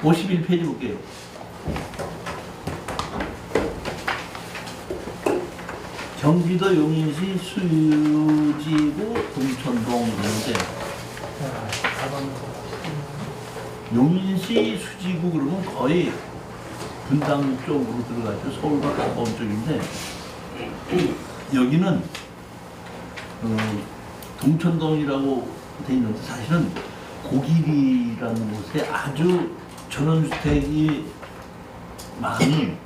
51페이지 볼게요. 경기도 용인시 수지구 동천동 있는데 용인시 수지구 그러면 거의 분당 쪽으로 들어가죠. 서울과 가까운 쪽인데 여기는 동천동이라고 돼 있는데 사실은 고길이라는 곳에 아주 전원주택이 많은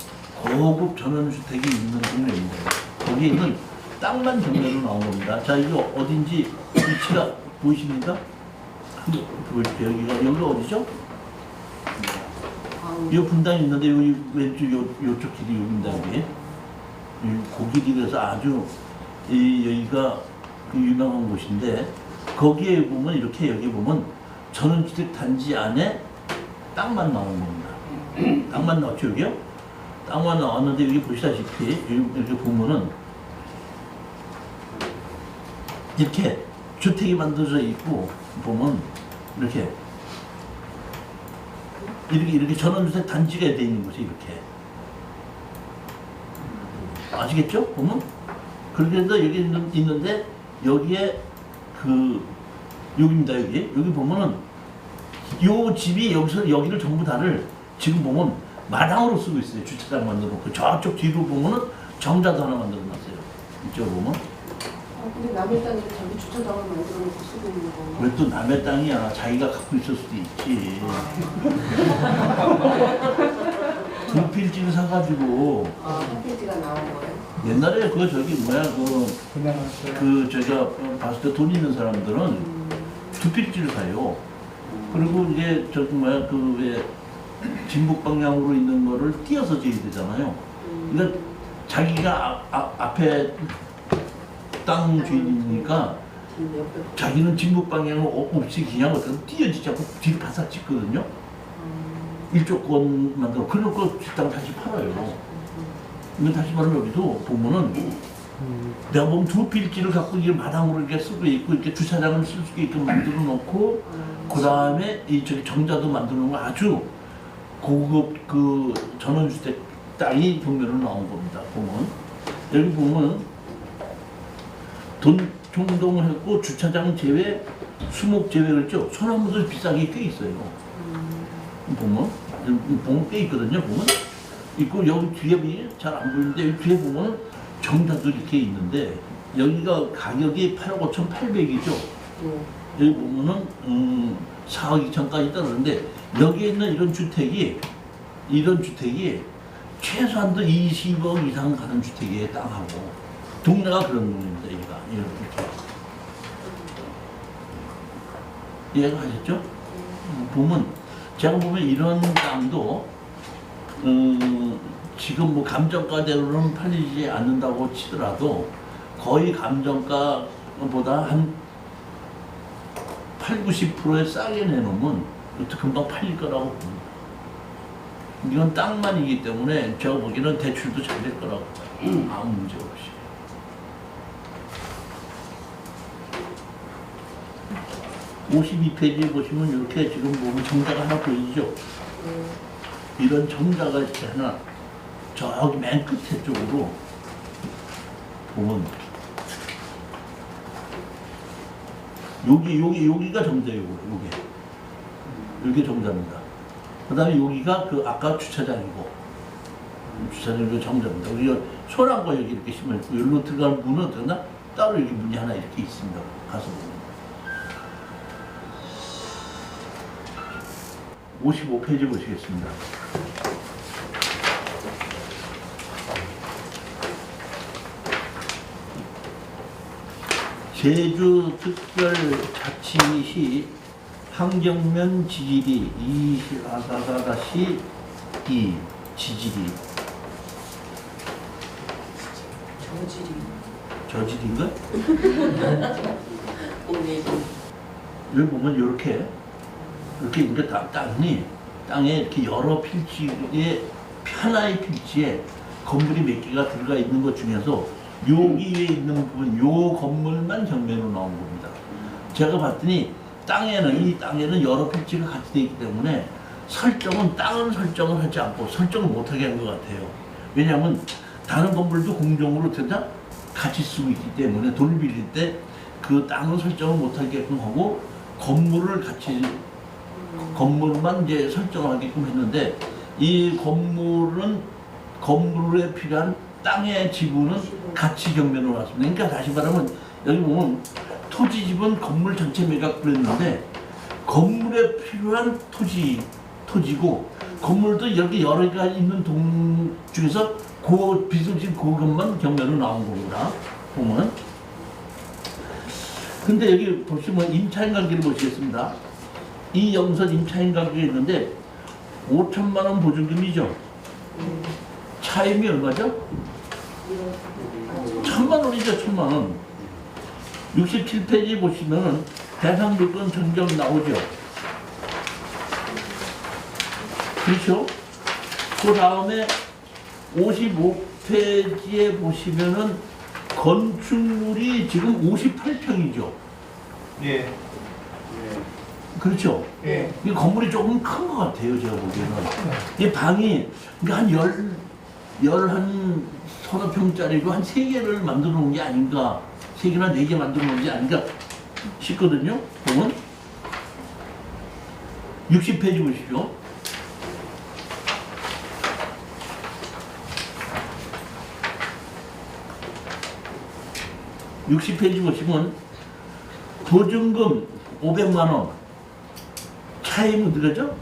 고급 전원주택이 있는 동네입니다. 거기에 있는 땅만 정면으로 나온 겁니다. 자, 이거 어딘지 위치가 보이십니까? 한번 보여줄게요. 여기가 어디죠? 이 분당이 있는데 여기 왼쪽 요쪽 길이 여기입니다. 여기 고길이라서 아주 여기가 유명한 곳인데 거기에 보면 이렇게 여기 보면 전원주택 단지 안에 땅만 나오는 겁니다. 땅만 나왔죠 여기요? 땅만 나왔는데 여기 보시다시피 이렇게 보면은 이렇게 주택이 만들어져 있고 보면 이렇게 전원주택 단지가 되어 있는 곳이 이렇게 아시겠죠? 보면 그런데 여기 있는데 여기에 여기입니다. 여기 보면은 요 집이 여기를 전부 다를 지금 보면 마당으로 쓰고 있어요. 주차장 만들어 놓고 저쪽 뒤로 보면은 정자도 하나 만들어 놨어요. 이쪽으로 보면. 근데 남의 땅에 자기 주차장을 만들어 놓고 쓰고 있는 거. 왜 또 남의 땅이야? 자기가 갖고 있을 수도 있지. 두 필지를 사가지고. 한 페이지가 나온 거예요? 옛날에 제가 봤을 때 돈 있는 사람들은 두 필지를 사요. 그리고 이제 왜 진북 방향으로 있는 거를 띄어서 지어야 되잖아요. 그러니까 자기가 앞에 땅 주인이니까 자기는 진북 방향을 없이 그냥 어떤 띄어지지 않고 뒤로 바싹 짓거든요. 일조 건 만들어. 그러고 땅 다시 팔아요. 이거 다시 말하면 여기도 보면은 내가 보면 두 필지를 갖고 이게 마당으로 이렇게 쓰고 있고 이렇게 주차장을 쓸 수 있게 만들어 놓고 그 다음에 저기 정자도 만들어 놓은 거 아주 고급 전원주택 땅이 경매로 나온 겁니다. 보면 여기 보면 동천동 했고 주차장 제외, 수목 제외 그랬죠. 소나무도 비싸게 꽤 있어요. 보면 꽤 있거든요. 보면 있고 여기 뒤에 잘 안 보이는데 여기 뒤에 보면 정자도 이렇게 있는데 여기가 가격이 8억 5,800이죠. 여기 보면은 4억 2천까지 떨어졌는데 여기에 있는 이런 주택이 최소한도 20억 이상 가는 주택이에요. 땅하고 동네가 그런 동네입니다. 여기가 이렇게 이해가 가셨죠? 제가 보면 이런 땅도 지금 뭐 감정가대로는 팔리지 않는다고 치더라도 거의 감정가보다 한 8, 90%에 싸게 내놓으면 금방 팔릴 거라고 봅니다. 이건 땅만이기 때문에 제가 보기에는 대출도 잘 될 거라고 봐요. 아무 문제 없이. (52페이지에) 보시면 이렇게 지금 보면 정자가 하나 보이죠? 이런 정자가 이렇게 하나 저기 맨 끝에 쪽으로 보면 여기가 정자예요. 여기 정자입니다. 그 다음에 여기가 아까 주차장이고 주차장이 정자입니다. 우리가 소나무가 여기 이렇게 심어있고 여기로 들어가는 문은 어떠나 따로 여기 문이 하나 이렇게 있습니다. 가서 보면 55페이지 보시겠습니다. 제주특별자치시 환경면 지질이 24-2 지질이 저질인가? 여기 보면 이렇게 땅에 이렇게 여러 필지에 하나의 필지에 건물이 몇 개가 들어가 있는 것 중에서 여기 위에 있는 부분, 요 건물만 경매로 나온 겁니다. 제가 봤더니 이 땅에는 여러 필지가 같이 되어 있기 때문에 땅은 설정을 하지 않고 설정을 못하게 한 것 같아요. 왜냐하면 다른 건물도 공정으로 된다 같이 쓰고 있기 때문에 돈을 빌릴 때 그 땅은 설정을 못하게끔 하고 건물을 같이 건물만 이제 설정하게끔 했는데 이 건물에 필요한 땅의 지분은 같이 경매로 놨습니다. 그러니까 다시 말하면 여기 보면 토지집은 건물 전체 매각을 했는데 건물에 필요한 토지고 건물도 여기 여러 개가 있는 동 중에서 비서진 그것만 경매로 나온 겁니다. 보면. 근데 여기 보시면 임차인 관계를 보시겠습니다. 이 영선 임차인 관계가 있는데 5천만 원 보증금이죠. 차임이 얼마죠? 1,000만 원이죠. 1,000만 원. 67페이지 보시면은 대상 물건 전경 나오죠. 그렇죠? 그 다음에 55페이지에 보시면은 건축물이 지금 58평이죠. 예. 그렇죠? 예. 이 건물이 조금 큰 것 같아요, 제가 보기에는. 이 방이 그러니까 한 서너 평짜리로 한 3개를 만들어 놓은 게 아닌가, 3개나 4개 만들어 놓은 게 아닌가 싶거든요. 보면 60페이지 보십시오. (60페이지) 보시면 보증금 500만 원, 차임은 들어죠?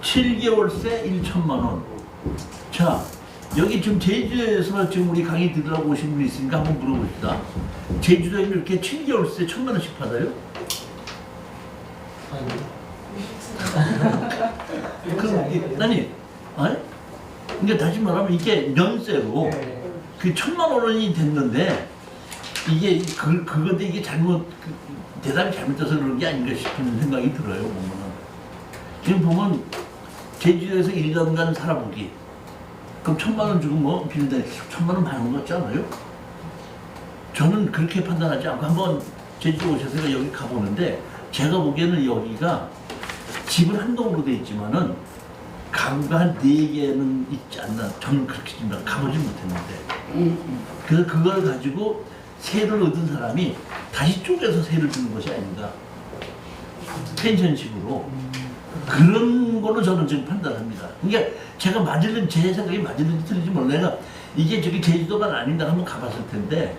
7개월세 1천만 원. 자, 여기 지금 제주에서 지금 우리 강의 들으라고 오신 분이 있으니까 한번 물어봅시다. 제주도에 이렇게 7개월세 1,000만 원씩 받아요? 아니, 그러니까 다시 말하면 이게 연세로 그 1,000만 원이 됐는데 이게 그건데 이게 대단히 잘못돼서 그런 게 아닌가 싶은 생각이 들어요. 보면은 지금 보면 제주도에서 1년간 살아보기. 그럼 1,000만 원 주고 뭐 빌린다 1,000만 원 많은 것 같지 않아요? 저는 그렇게 판단하지 않고 한번 제주도 오셔서 여기 가보는데 제가 보기에는 여기가 집은 한 동으로 돼 있지만은 가구가 한 4개는 있지 않나. 저는 그렇게 생각 가보지 못했는데 그래서 그걸 가지고 세를 얻은 사람이 다시 쪼개서 세를 주는 것이 아닌가. 펜션식으로. 그런 걸로 저는 지금 판단합니다. 그러니까 제가 제 생각이 맞을는지 틀린지 몰라요. 이게 저기 제주도가 아닌가 한번 가봤을 텐데,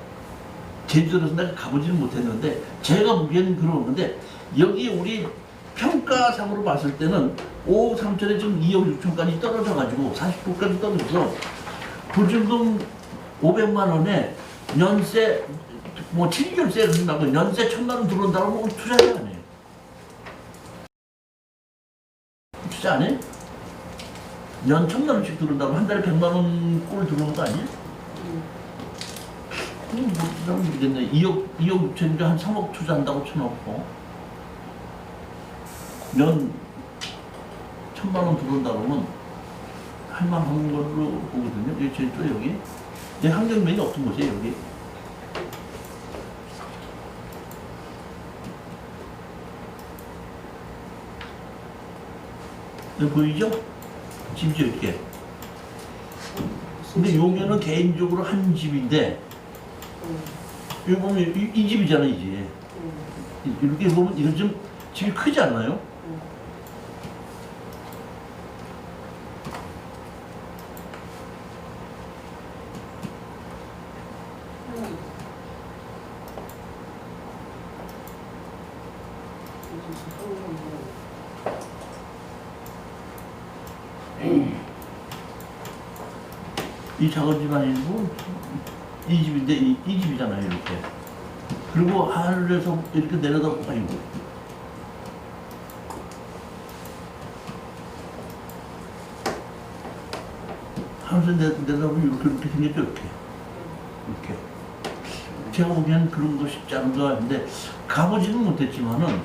제주도에서 내가 가보지는 못했는데, 제가 보기에는 그런 건데, 여기 우리 평가상으로 봤을 때는 5억 3천에 지금 2억 6천까지 떨어져가지고 40%까지 떨어져서 보증금 500만 원에 연세 뭐 7개월세 그런다고 연세 1,000만 원 들어온다고 하면 투자를 안 해요. 투자 안 해? 연 1,000만 원씩 들어온다고 한 달에 100만 원 꼴 들어오는 거 아니에요? 뭐 모르겠네. 2억 6천이니까 한 3억 투자한다고 쳐놓고 연 1,000만 원 들어온다고 하면 할만한 걸로 보거든요. 여기 제주도 여기. 환경면이 어떤 곳이에요 여기? 여기 보이죠? 집이죠 이렇게. 근데 요면은 개인적으로 한 집인데 여기 보면 이 집이잖아 이제. 이렇게 보면 이거 좀 집이 크지 않나요? 이 작은 집 아니고 이 집인데 이 집이잖아요 이렇게. 그리고 하늘에서 이렇게 내려다 아이고 하늘에서 내려다보면 이렇게 생겼죠 이렇게. 제가 보기엔 그런 거 쉽지 않은 것 같은데 가보지는 못했지만은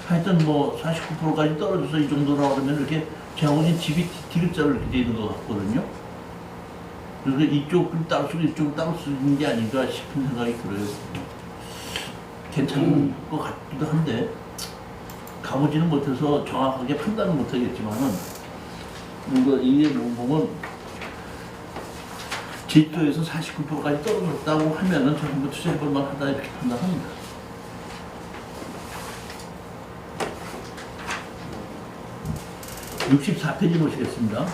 하여튼 뭐 49%까지 떨어져서 이 정도라고 하면 이렇게 제가 보기엔 집이 디귿자로 이렇게 돼 있는 것 같거든요. 그래서 이쪽을 따로 쓰고 이쪽을 따로 쓰는 게 아닌가 싶은 생각이 들어요. 괜찮은 것 같기도 한데 가보지는 못해서 정확하게 판단은 못하겠지만은 이게 보면 제주도에서 49%까지 떨어졌다고 하면은 저 한번 투자해볼 만하다 이렇게 판단합니다. (64페이지) 보시겠습니다.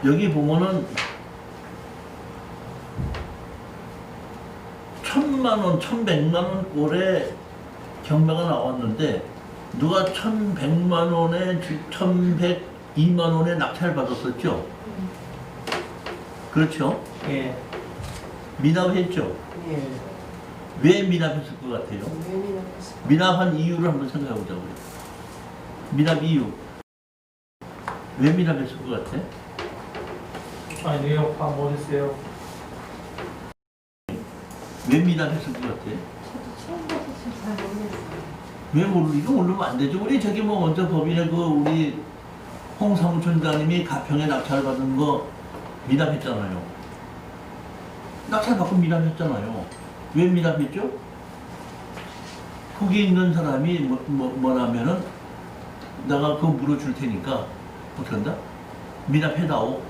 여기 보면은 1,000만원, 1,100만원 꼴에 경매가 나왔는데 누가 1,100만원에 1,102만원에 낙찰 받았었죠? 그렇죠? 예. 미납했죠? 예. 왜 미납했을 것 같아요? 미납한 이유를 한번 생각해 보자고요. 미납 이유. 왜 미납했을 것 같아? 아니, 내용 파악 못했어요. 왜 미납했을 것 같아? 처음 봐서 지금 잘 모르겠어요. 왜 이거 모르면 안 되죠. 우리 저기 뭐 먼저 법인에 우리 홍 사무총장님이 가평에 낙찰 받은 거 미납했잖아요. 낙찰 받고 미납했잖아요. 왜 미납했죠? 거기 있는 사람이 뭐라면은 내가 그거 물어줄 테니까 어떻게 한다? 미납해다오.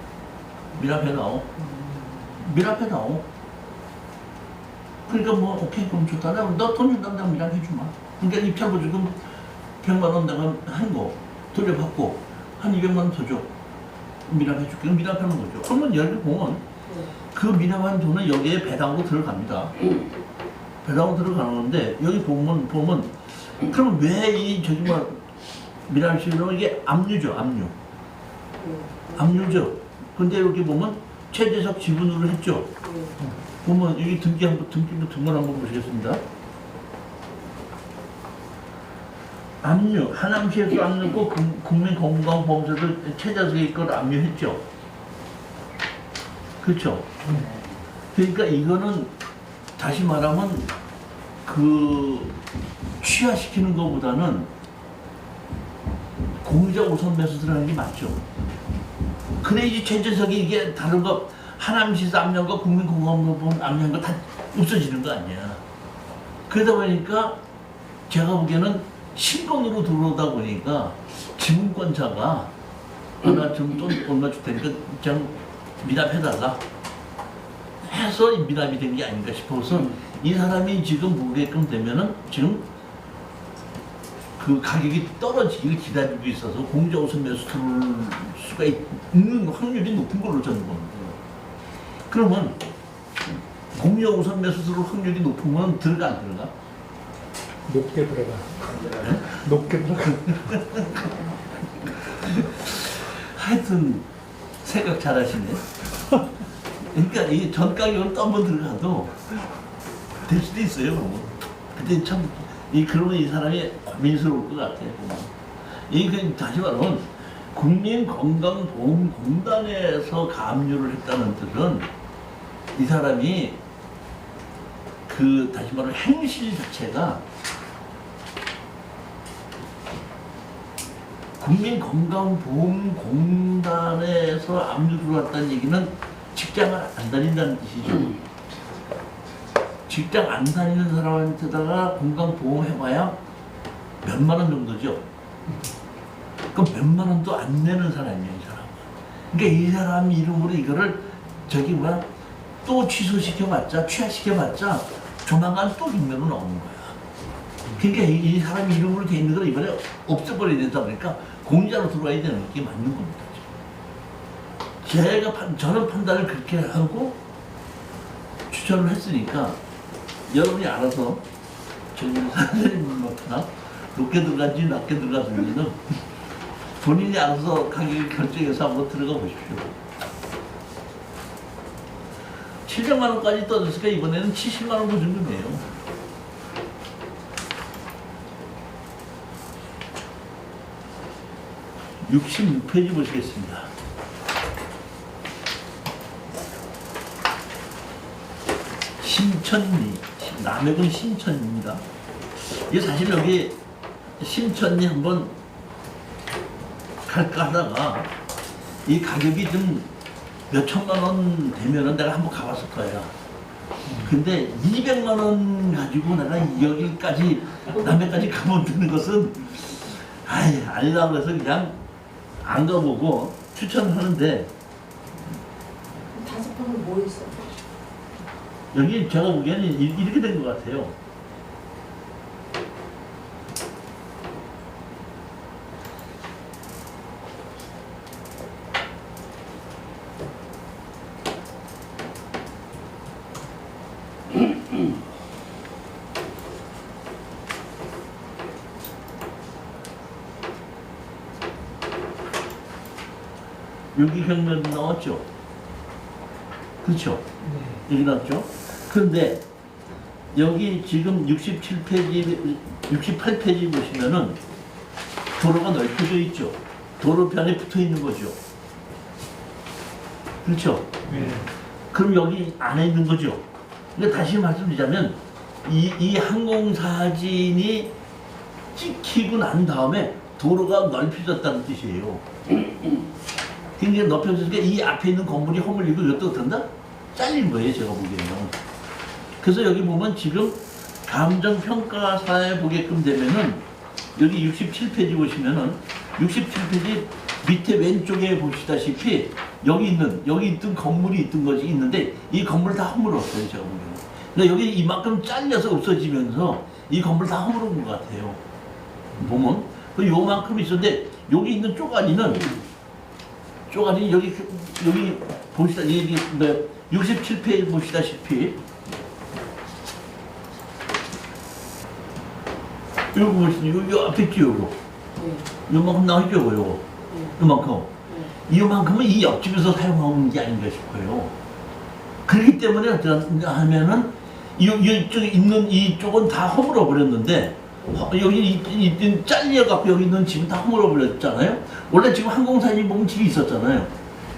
그러니까 뭐 오케이 그럼 좋다. 너돈 준다. 내가 미납해주마. 그러니까 입찰부 지금 100만 원 내가 한 거 돌려받고 한 200만 원 더 줘. 미납해줄게. 그럼 미납하는 거죠. 그러면 여기 보면 그 미납한 돈은 여기에 배당으로 들어갑니다. 배당으로 들어가는데 여기 보면 그럼 왜 이 저기 뭐 미납시로 이게 압류죠. 압류죠. 근데 여기 보면 최재석 지분으로 했죠. 보면 여기 등본 한번 보시겠습니다. 압류, 하남시에서 압류고 국민건강보험사도 최재석의 걸 압류했죠. 그렇죠. 그러니까 이거는 다시 말하면 취하시키는 것보다는 공유자 우선 매수 들어가는 게 맞죠. 그래야지 최재석이 이게 다른 거 하남시에서 압류한 거 국민건강보험 압류한 거 다 없어지는 거 아니야. 그러다 보니까 제가 보기에는 신권으로 들어오다 보니까 지분권자가 나 좀 돈 얼마 줄 테니까 그냥 미납해달라 해서 미납이 된 게 아닌가 싶어서 이 사람이 지금 모르게끔 되면은 지금 그 가격이 떨어지기를 기다리고 있어서 공자 우선 매수 들어올 수가 있는 확률이 높은 걸로 저는 봅니다. 그러면 공자 우선 매수 들어올 확률이 높으면 들어가 안 들어가? 높게 들어가. 네? 높게 들어가. 하여튼 생각 잘하시네. 그러니까 이 전 가격은 또 한 번 들어가도 될 수도 있어요. 그때 참 그러면 이 사람이 고민스러울 것 같아요. 다시 말하면 국민건강보험공단에서 가압류를 했다는 뜻은 이 사람이 다시 말하면 행실 자체가 국민건강보험공단에서 압류 들어왔다는 얘기는 직장을 안 다닌다는 뜻이죠. 직장 안 다니는 사람한테다가 건강보험 해봐야 몇만 원 정도죠. 그럼 몇만 원도 안 내는 사람이에요, 이 사람. 그러니까 이 사람 이름으로 이거를 또 취소시켜봤자, 취하시켜봤자 조만간 또 경매로 나오는 거야. 그러니까 이 사람 이름으로 돼 있는 걸 이번에 없애버려야 된다 그러니까 공짜로 들어와야 되는 게 맞는 겁니다. 저는 판단을 그렇게 하고 추천을 했으니까 여러분이 알아서 저희 사장님이나 높게 들어간지 낮게 들어갔는지는 본인이 알아서 가격을 결정해서 한번 들어가 보십시오. 700만 원까지 떨어졌으니까 이번에는 70만 원 보증금이에요. (66페이지) 보시겠습니다. 신천리, 남해군 신천입니다. 이게 사실 여기 심천리 한번 갈까 하다가 이 가격이 좀 몇 천만 원 되면은 내가 한번 가봤을 거야. 근데 200만 원 가지고 내가 여기까지 남해까지 가면 되는 것은 아니라고 해서 그냥 안 가보고 추천하는데, 다섯 번은 뭐 있어? 여기 제가 보기에는 이렇게 된 것 같아요. 여기 경면 나왔죠? 그렇죠? 여기 나왔죠? 그런데 여기 지금 67페이지, 68페이지 보시면은 도로가 넓혀져 있죠? 도로변에 붙어 있는 거죠? 그렇죠? 네. 그럼 여기 안에 있는 거죠? 그러니까 다시 말씀드리자면 이 항공사진이 찍히고 난 다음에 도로가 넓혀졌다는 뜻이에요. 굉장히 넓혀졌으니까 이 앞에 있는 건물이 허물리고 이것도 된다? 잘린 거예요, 제가 보기에는. 그래서 여기 보면 지금 감정평가사에 보게끔 되면은 여기 67페이지 보시면은 67페이지 밑에 왼쪽에 보시다시피 여기 있던 건물이 있던 것이 있는데 이 건물 다 허물었어요, 제가 보기에는. 그러니까 여기 이만큼 잘려서 없어지면서 이 건물 다 허물은 것 같아요. 보면 그 요만큼 있었는데 여기 있는 쪼가리는 여기 보시다 여기 67페이지 보시다시피 요거 보시면 요 앞에 있죠, 요거. 네. 요만큼 나오죠, 요거. 네. 요만큼. 네. 이만큼은 이 옆집에서 사용하는 게 아닌가 싶어요. 그렇기 때문에 어떻게 하면은 이쪽에 있는 이쪽은 다 허물어 버렸는데 여기 잘려갖고 여기 있는 집은 다 허물어 버렸잖아요. 원래 지금 항공사진 보면 집이 있었잖아요.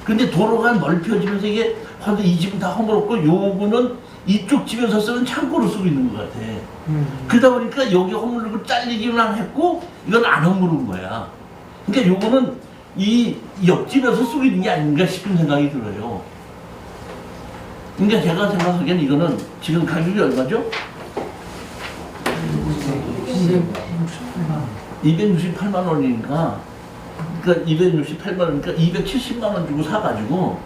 근데 도로가 넓혀지면서 이게 이 집은 다 허물었고 요거는 이쪽 집에서 쓰는 창고로 쓰고 있는 것 같아. 그러다 보니까 여기 허물고 잘리기만 했고 이건 안 허물은 거야. 그러니까 요거는 이 옆집에서 쓰고 있는 게 아닌가 싶은 생각이 들어요. 그러니까 제가 생각하기에는 이거는 지금 가격이 얼마죠? 268만 원이니까, 그러니까 268만 원이니까 270만 원 주고 사가지고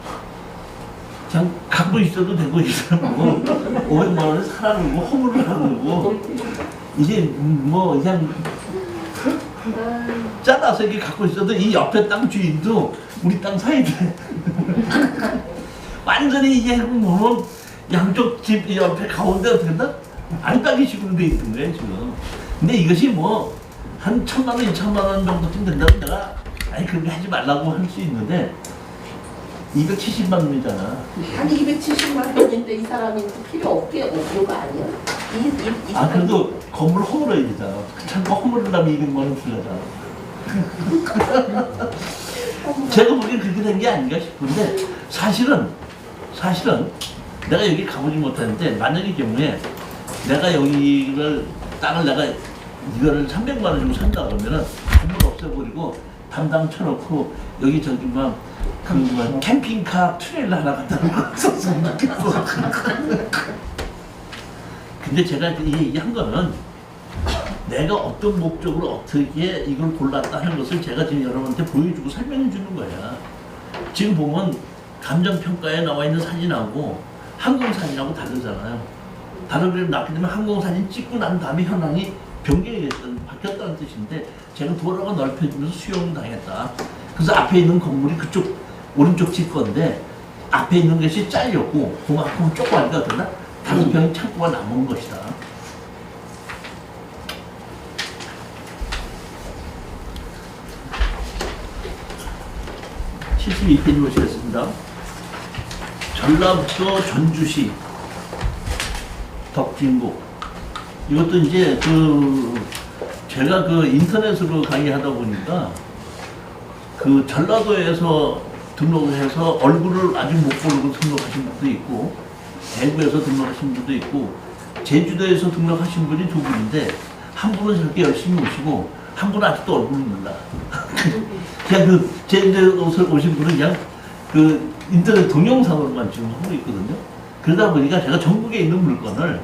그냥 갖고 있어도 되고 있으면 500만 원에 사라는 거 허물을 하는 거 이게 뭐 그냥 잘라서 이렇게 갖고 있어도 이 옆에 땅 주인도 우리 땅 사야 돼. 완전히 이게 보면 양쪽 집 옆에 가운데 어떻게 한다? 안따기 식으로 돼 있는 거예요, 지금. 근데 이것이 뭐, 한 1,000만 원, 2,000만 원 정도쯤 된다고 내가, 그렇게 하지 말라고 할 수 있는데, 270만 원이잖아. 아니 270만 원인데 이 사람이 필요 없게 오는 거 아니야? 이 그래도 건물 허물어야 되잖아. 참고 허물으려면 200만 원 주려잖아. 제가 보기엔 그렇게 된 게 아닌가 싶은데, 사실은 내가 여기 가보지 못했는데, 만약의 경우에 내가 여기를, 땅을 내가 이거를 300만 원 주고 산다 그러면은 건물 없애버리고 담당 쳐놓고 여기 저기 캠핑카 트레일러 하나 갖다 놓고 썼으면 좋겠어. 근데 제가 얘기한 거는 내가 어떤 목적으로 어떻게 이걸 골랐다 하는 것을 제가 지금 여러분한테 보여주고 설명해 주는 거야. 지금 보면 감정평가에 나와 있는 사진하고 항공사진하고 다르잖아요. 다르게 낳게 되면 항공사진 찍고 난 다음에 현황이 바뀌었다는 뜻인데 제가 도로가 넓혀지면서 수용을 당했다. 그래서 앞에 있는 건물이 그쪽 오른쪽 집 건데 앞에 있는 것이 잘렸고 그만큼 조그마니까 어떠나 5평의 창고가 남은 것이다. (72페이지) 보시겠습니다. 전라북도 전주시 덕진구. 이것도 이제 제가 인터넷으로 강의하다 보니까 전라도에서 등록을 해서 얼굴을 아직 못 보고 등록하신 분도 있고, 대구에서 등록하신 분도 있고, 제주도에서 등록하신 분이 2분인데, 한 분은 저렇게 열심히 오시고, 한 분 아직도 얼굴을 몰라. 그냥 제 옷을 오신 분은 그냥 인터넷 동영상으로만 지금 하고 있거든요. 그러다 보니까 제가 전국에 있는 물건을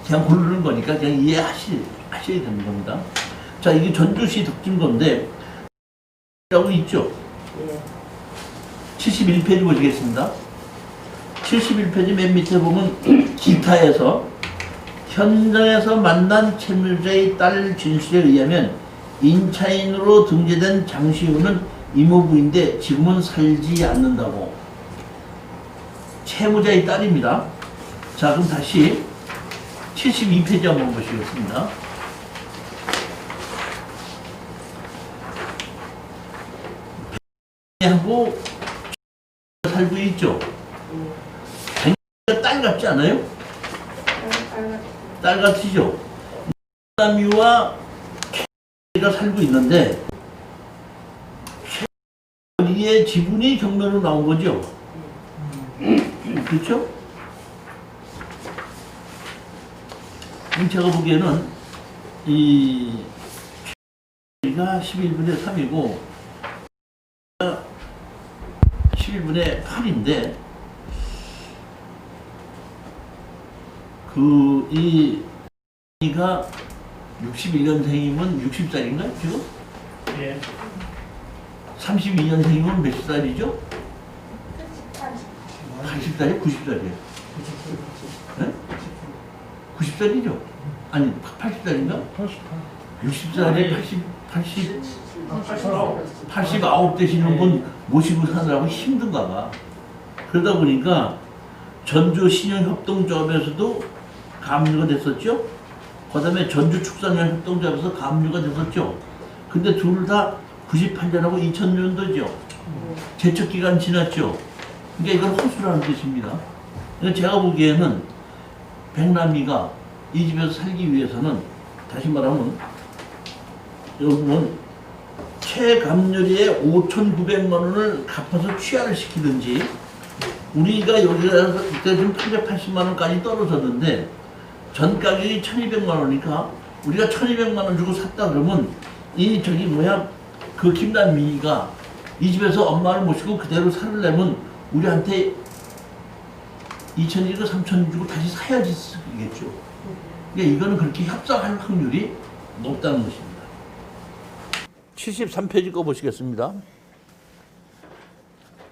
그냥 고르는 거니까 그냥 이해하셔야 되는 겁니다. 자, 이게 전주시 덕진 건데, 라고 있죠? 예. 71페이지 보시겠습니다. 71페이지 맨 밑에 보면 기타에서 현장에서 만난 채무자의 딸 진술에 의하면 인차인으로 등재된 장시우는 이모부인데 지금은 살지 않는다고. 채무자의 딸입니다. 자, 그럼 다시 72페이지 한번 보시겠습니다. 하고 살고 있죠. 딸 같지 않아요? 딸 같으죠. 남이와 가 살고 있는데 최의 지분이 경매로 나온 거죠. 그렇죠? 제가 보기에는 이 최가 11분의 3이고 11분의 8인데 이가 61년생이면 60살인가요 지금? 예. 32년생이면 몇 살이죠? 80살이에요? 90살이에요? 네? 90살이죠? 아니 80살인가? 60살에 89 되시는 분 모시고 사느라고 힘든가 봐. 그러다 보니까 전주 신용협동조합에서도 가압류가 됐었죠. 그 다음에 전주 축산협동조합에서 가압류가 됐었죠. 근데 둘 다 98년하고 2000년도죠. 제척기간 지났죠. 그러니까 이건 허수라는 뜻입니다. 그러니까 제가 보기에는 백남이가 이 집에서 살기 위해서는 다시 말하면 여러분은 최감렬이의 5,900만 원을 갚아서 취하를 시키든지 우리가 여기서 그때 지금 880만 원까지 떨어졌는데 전 가격이 1,200만 원이니까 우리가 1,200만 원 주고 샀다 그러면 그 김남미가 이 집에서 엄마를 모시고 그대로 살려면 우리한테 2,000이고 3,000 주고 다시 사야지 쓰겠죠. 그러니까 이거는 그렇게 협상할 확률이 높다는 것입니다. 73페이지 거 보시겠습니다.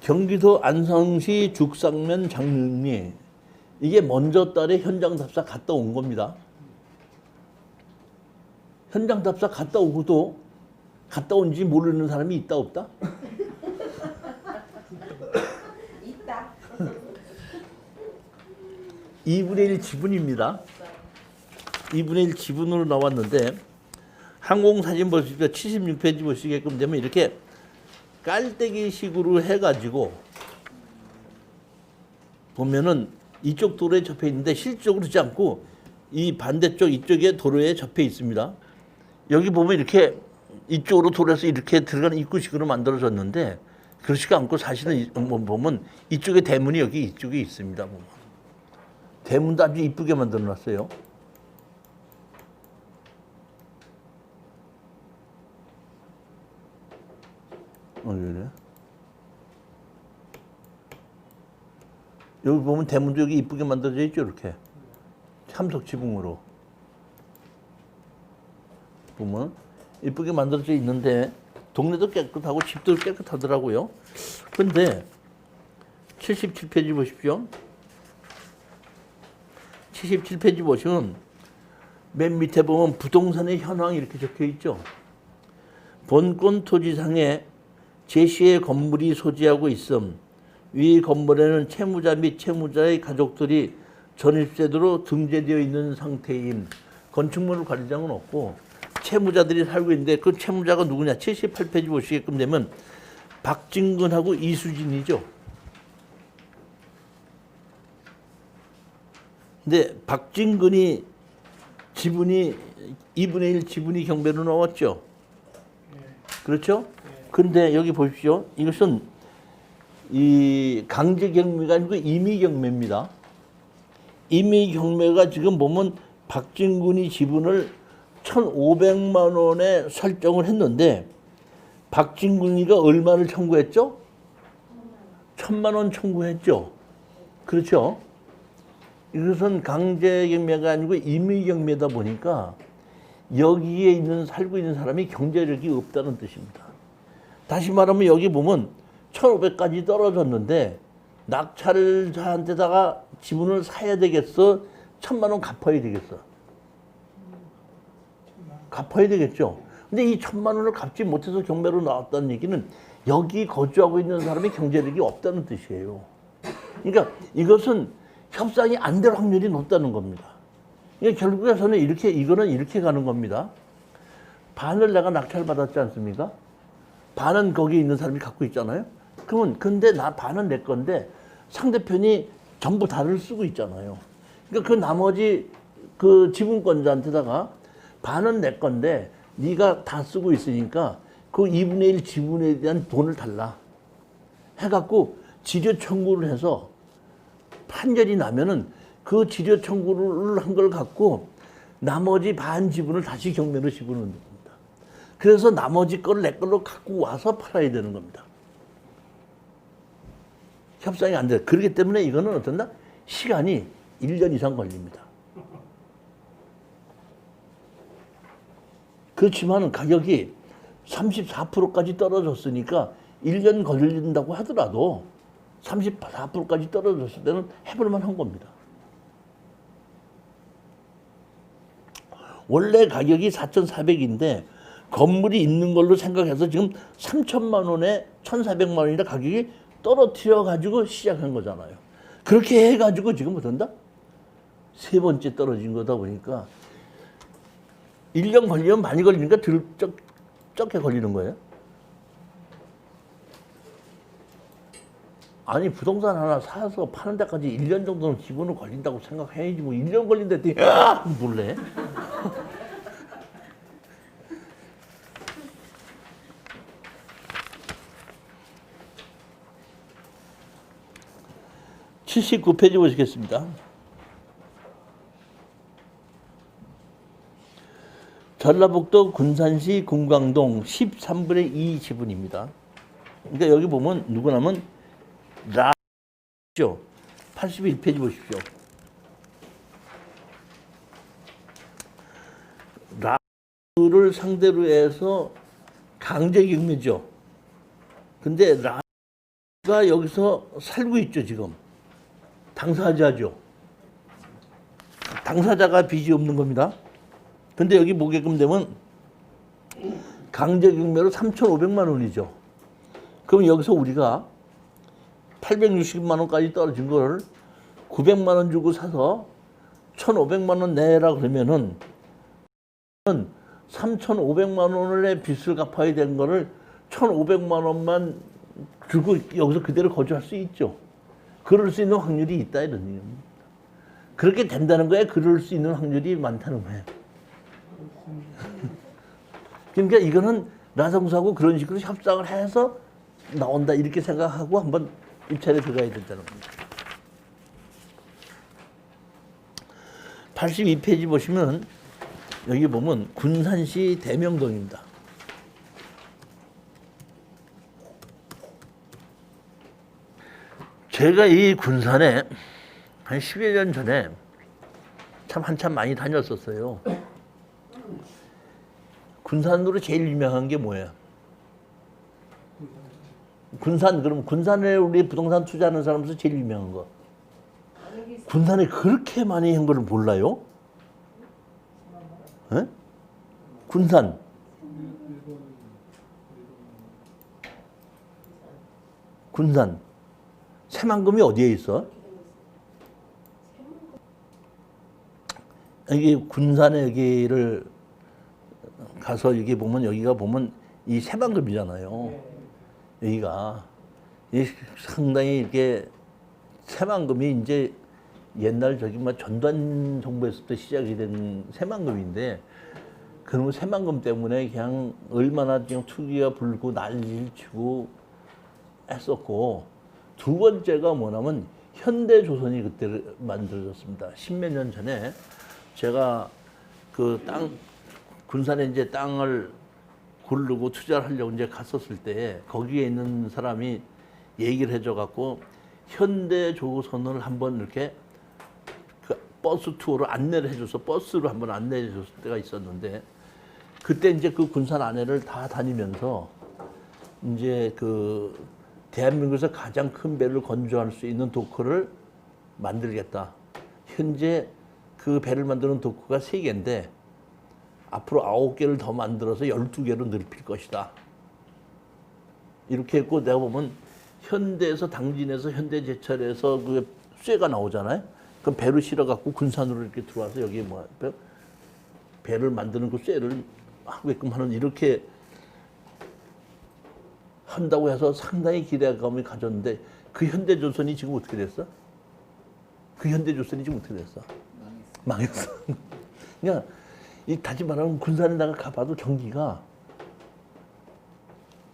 경기도 안성시 죽상면 장릉리, 이게 먼저 달에 현장 답사 갔다 온 겁니다. 현장 답사 갔다 오고도 갔다 온지 모르는 사람이 있다 없다? 있다. 2분의 1 지분입니다. 2분의 1 지분으로 나왔는데 항공사진 보시면 76페이지 보시게끔 되면 이렇게 깔때기 식으로 해가지고 보면은 이쪽 도로에 접해 있는데 실질적으로 그렇지 않고 이 반대쪽 이쪽에 도로에 접해 있습니다. 여기 보면 이렇게 이쪽으로 도로에서 이렇게 들어가는 입구식으로 만들어졌는데 그렇지가 않고 사실은 보면 이쪽에 대문이 여기 이쪽에 있습니다. 대문도 아주 이쁘게 만들어놨어요. 그래? 여기 보면 대문도 여기 이쁘게 만들어져 있죠, 이렇게 참석 지붕으로 보면 이쁘게 만들어져 있는데 동네도 깨끗하고 집도 깨끗하더라고요. 근데 77페이지 보십시오. 77페이지 보시면 맨 밑에 보면 부동산의 현황이 이렇게 적혀 있죠. 본권 토지상에 제시의 건물이 소지하고 있음. 위 건물에는 채무자 및 채무자의 가족들이 전입세대로 등재되어 있는 상태임. 건축물을 관리장은 없고 채무자들이 살고 있는데 그 채무자가 누구냐? 78페이지 보시게끔 되면 박진근하고 이수진이죠. 근데 박진근이 지분이 2분의 1 지분이 경매로 나왔죠. 그렇죠? 근데 여기 보십시오. 이것은 이 강제 경매가 아니고 임의 경매입니다. 임의 경매가 지금 보면 박진근이 지분을 1,500만 원에 설정을 했는데 박진궁이가 얼마를 청구했죠? 1,000만 원 청구했죠. 그렇죠? 이것은 강제경매가 아니고 임의경매다 보니까 여기에 있는 살고 있는 사람이 경제력이 없다는 뜻입니다. 다시 말하면 여기 보면 1,500까지 떨어졌는데 낙찰자한테다가 지분을 사야 되겠어? 1,000만 원 갚아야 되겠어? 갚아야 되겠죠. 근데 이 1,000만 원을 갚지 못해서 경매로 나왔다는 얘기는 여기 거주하고 있는 사람이 경제력이 없다는 뜻이에요. 그러니까 이것은 협상이 안 될 확률이 높다는 겁니다. 그러니까 결국에서는 이거는 이렇게 가는 겁니다. 반을 내가 낙찰받았지 않습니까? 반은 거기 있는 사람이 갖고 있잖아요. 그러면 근데 반은 내 건데 상대편이 전부 다를 쓰고 있잖아요. 그러니까 그 나머지 그 지분권자한테다가 반은 내 건데 네가 다 쓰고 있으니까 그 2분의 1 지분에 대한 돈을 달라 해갖고 지료 청구를 해서 판결이 나면은 그 지료 청구를 한 걸 갖고 나머지 반 지분을 다시 경매로 집어넣는 겁니다. 그래서 나머지 걸 내 걸로 갖고 와서 팔아야 되는 겁니다. 협상이 안 돼. 그렇기 때문에 이거는 어떤다? 시간이 1년 이상 걸립니다. 그렇지만 가격이 34%까지 떨어졌으니까 1년 걸린다고 하더라도 34%까지 떨어졌을 때는 해볼만 한 겁니다. 원래 가격이 4,400인데 건물이 있는 걸로 생각해서 지금 3,000만 원에 1,400만 원이라 가격이 떨어뜨려 가지고 시작한 거잖아요. 그렇게 해가지고 지금 어떤다? 세 번째 떨어진 거다 보니까 1년 걸리면 많이 걸리니까 적게 걸리는 거예요. 아니 부동산 하나 사서 파는 데까지 1년 정도는 기본으로 걸린다고 생각해야지 뭐 1년 걸린다더니 놀래. (79페이지) 보시겠습니다. 전라북도 군산시 군광동 13분의 2 지분입니다. 그러니까 여기 보면 누구냐면 라죠. 81페이지 보십시오. 라를 상대로 해서 강제경매죠. 근데 라가 여기서 살고 있죠, 지금. 당사자죠. 당사자가 빚이 없는 겁니다. 근데 여기 보게끔 되면 강제경매로 3,500만 원이죠. 그럼 여기서 우리가 860만 원까지 떨어진 걸 900만 원 주고 사서 1,500만 원 내라 그러면은 3,500만 원의 빚을 갚아야 되는 거를 1,500만 원만 주고 여기서 그대로 거주할 수 있죠. 그럴 수 있는 확률이 있다 이런 얘기입니다. 그렇게 된다는 거에 그럴 수 있는 확률이 많다는 거예요. 그러니까 이거는 나성사하고 그런 식으로 협상을 해서 나온다 이렇게 생각하고 한번 입찰에 들어가야 된다는 겁니다. 82페이지 보시면 여기 보면 군산시 대명동입니다. 제가 이 군산에 한 10여 년 전에 참 한참 많이 다녔었어요. 군산으로 제일 유명한 게 뭐예요? 군산, 그럼 군산에 우리 부동산 투자하는 사람에서 제일 유명한 거. 군산에 그렇게 많이 한 거를 몰라요? 에? 군산. 군산. 새만금이 어디에 있어? 여기 군산에 여기를 가서 여기 보면 여기가 보면 이 새만금이잖아요. 여기가 상당히 이렇게 새만금이 이제 옛날 저기 뭐 전두환 정부에서 또 시작이 된 새만금인데 그러면 새만금 때문에 그냥 얼마나 그냥 투기가 불고 난리를 치고 했었고 두 번째가 뭐냐면 현대조선이 그때 만들어졌습니다. 십몇 년 전에 제가 그 군산에 이제 땅을 고르고 투자를 하려고 이제 갔었을 때 거기에 있는 사람이 얘기를 해줘 갖고 현대조선을 한번 이렇게 그 버스 투어로 안내를 해줘서 버스로 한번 안내해 줬을 때가 있었는데 그때 이제 그 군산 안에를 다 다니면서 이제 그 대한민국에서 가장 큰 배를 건조할 수 있는 도크를 만들겠다. 현재 그 배를 만드는 도크가 3개인데 앞으로 9개를 더 만들어서 12개로 넓힐 것이다. 이렇게 했고 내가 보면 현대에서 당진에서 현대제철에서 그 쇠가 나오잖아요. 그럼 배로 실어갖고 군산으로 이렇게 들어와서 여기 뭐 배를 만드는 그 쇠를 하게끔 하는 이렇게 한다고 해서 상당히 기대감을 가졌는데 그 현대조선이 지금 어떻게 됐어? 그 현대조선이 지금 어떻게 됐어? 망했어. 그러니까 이 다시 말하면 군산에 나가 가봐도 전기가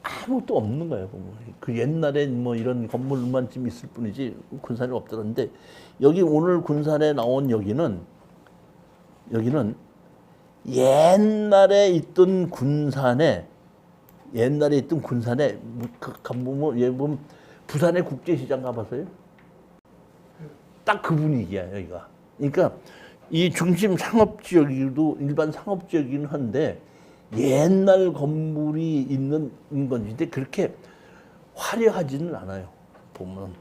아무것도 없는 거예요. 보면. 그 옛날에 뭐 이런 건물만 좀 있을 뿐이지 군산에 없더라는데 여기 오늘 군산에 나온 여기는 옛날에 있던 군산에 보면 부산의 국제시장 가봤어요? 딱 그 분위기야 여기가. 그러니까 이 중심 상업지역이도 일반 상업지역이긴 한데 옛날 건물이 있는 건데 그렇게 화려하지는 않아요. 보면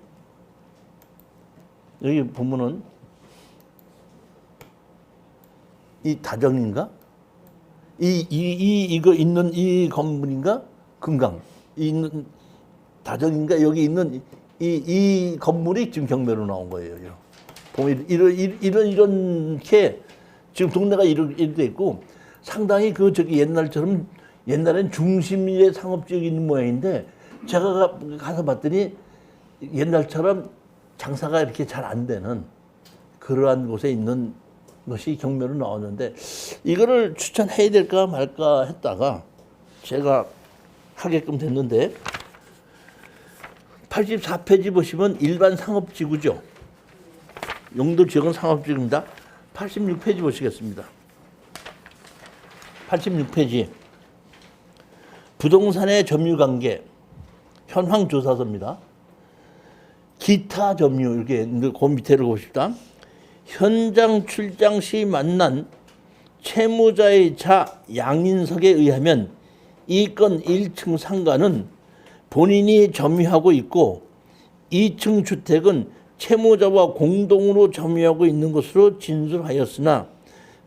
여기 보면은 이 다정인가? 이거 있는 이 건물인가? 금강 있는 다정인가? 여기 있는 이 건물이 지금 경매로 나온 거예요. 보면 이렇게 지금 동네가 이렇게 돼 있고 상당히 그 저기 옛날엔 중심의 상업지역이 있는 모양인데 제가 가서 봤더니 옛날처럼 장사가 이렇게 잘 안 되는 그러한 곳에 있는 것이 경매로 나왔는데 이거를 추천해야 될까 말까 했다가 제가 하게끔 됐는데 84페이지 보시면 일반 상업지구죠. 용도 지역은 상업지구입니다. 86페이지 보시겠습니다. 86페이지 부동산의 점유관계 현황조사서입니다. 기타 점유 이렇게 그 밑에를 보십시다. 현장 출장 시 만난 채무자의 자 양인석에 의하면 이 건 1층 상가는 본인이 점유하고 있고 2층 주택은 채무자와 공동으로 점유하고 있는 것으로 진술하였으나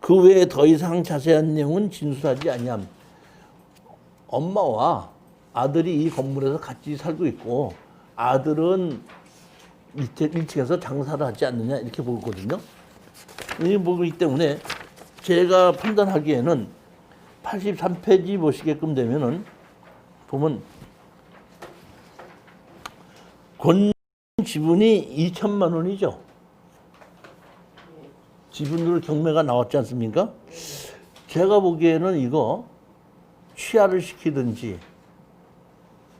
그 외에 더 이상 자세한 내용은 진술하지 아니함. 엄마와 아들이 이 건물에서 같이 살고 있고 아들은 밑에 1층에서 장사를 하지 않느냐 이렇게 보거든요. 이 보기 때문에 제가 판단하기에는 83페이지 보시게끔 되면은 보면 권 지분이 2천만 원이죠. 지분으로 경매가 나왔지 않습니까? 제가 보기에는 이거 취하를 시키든지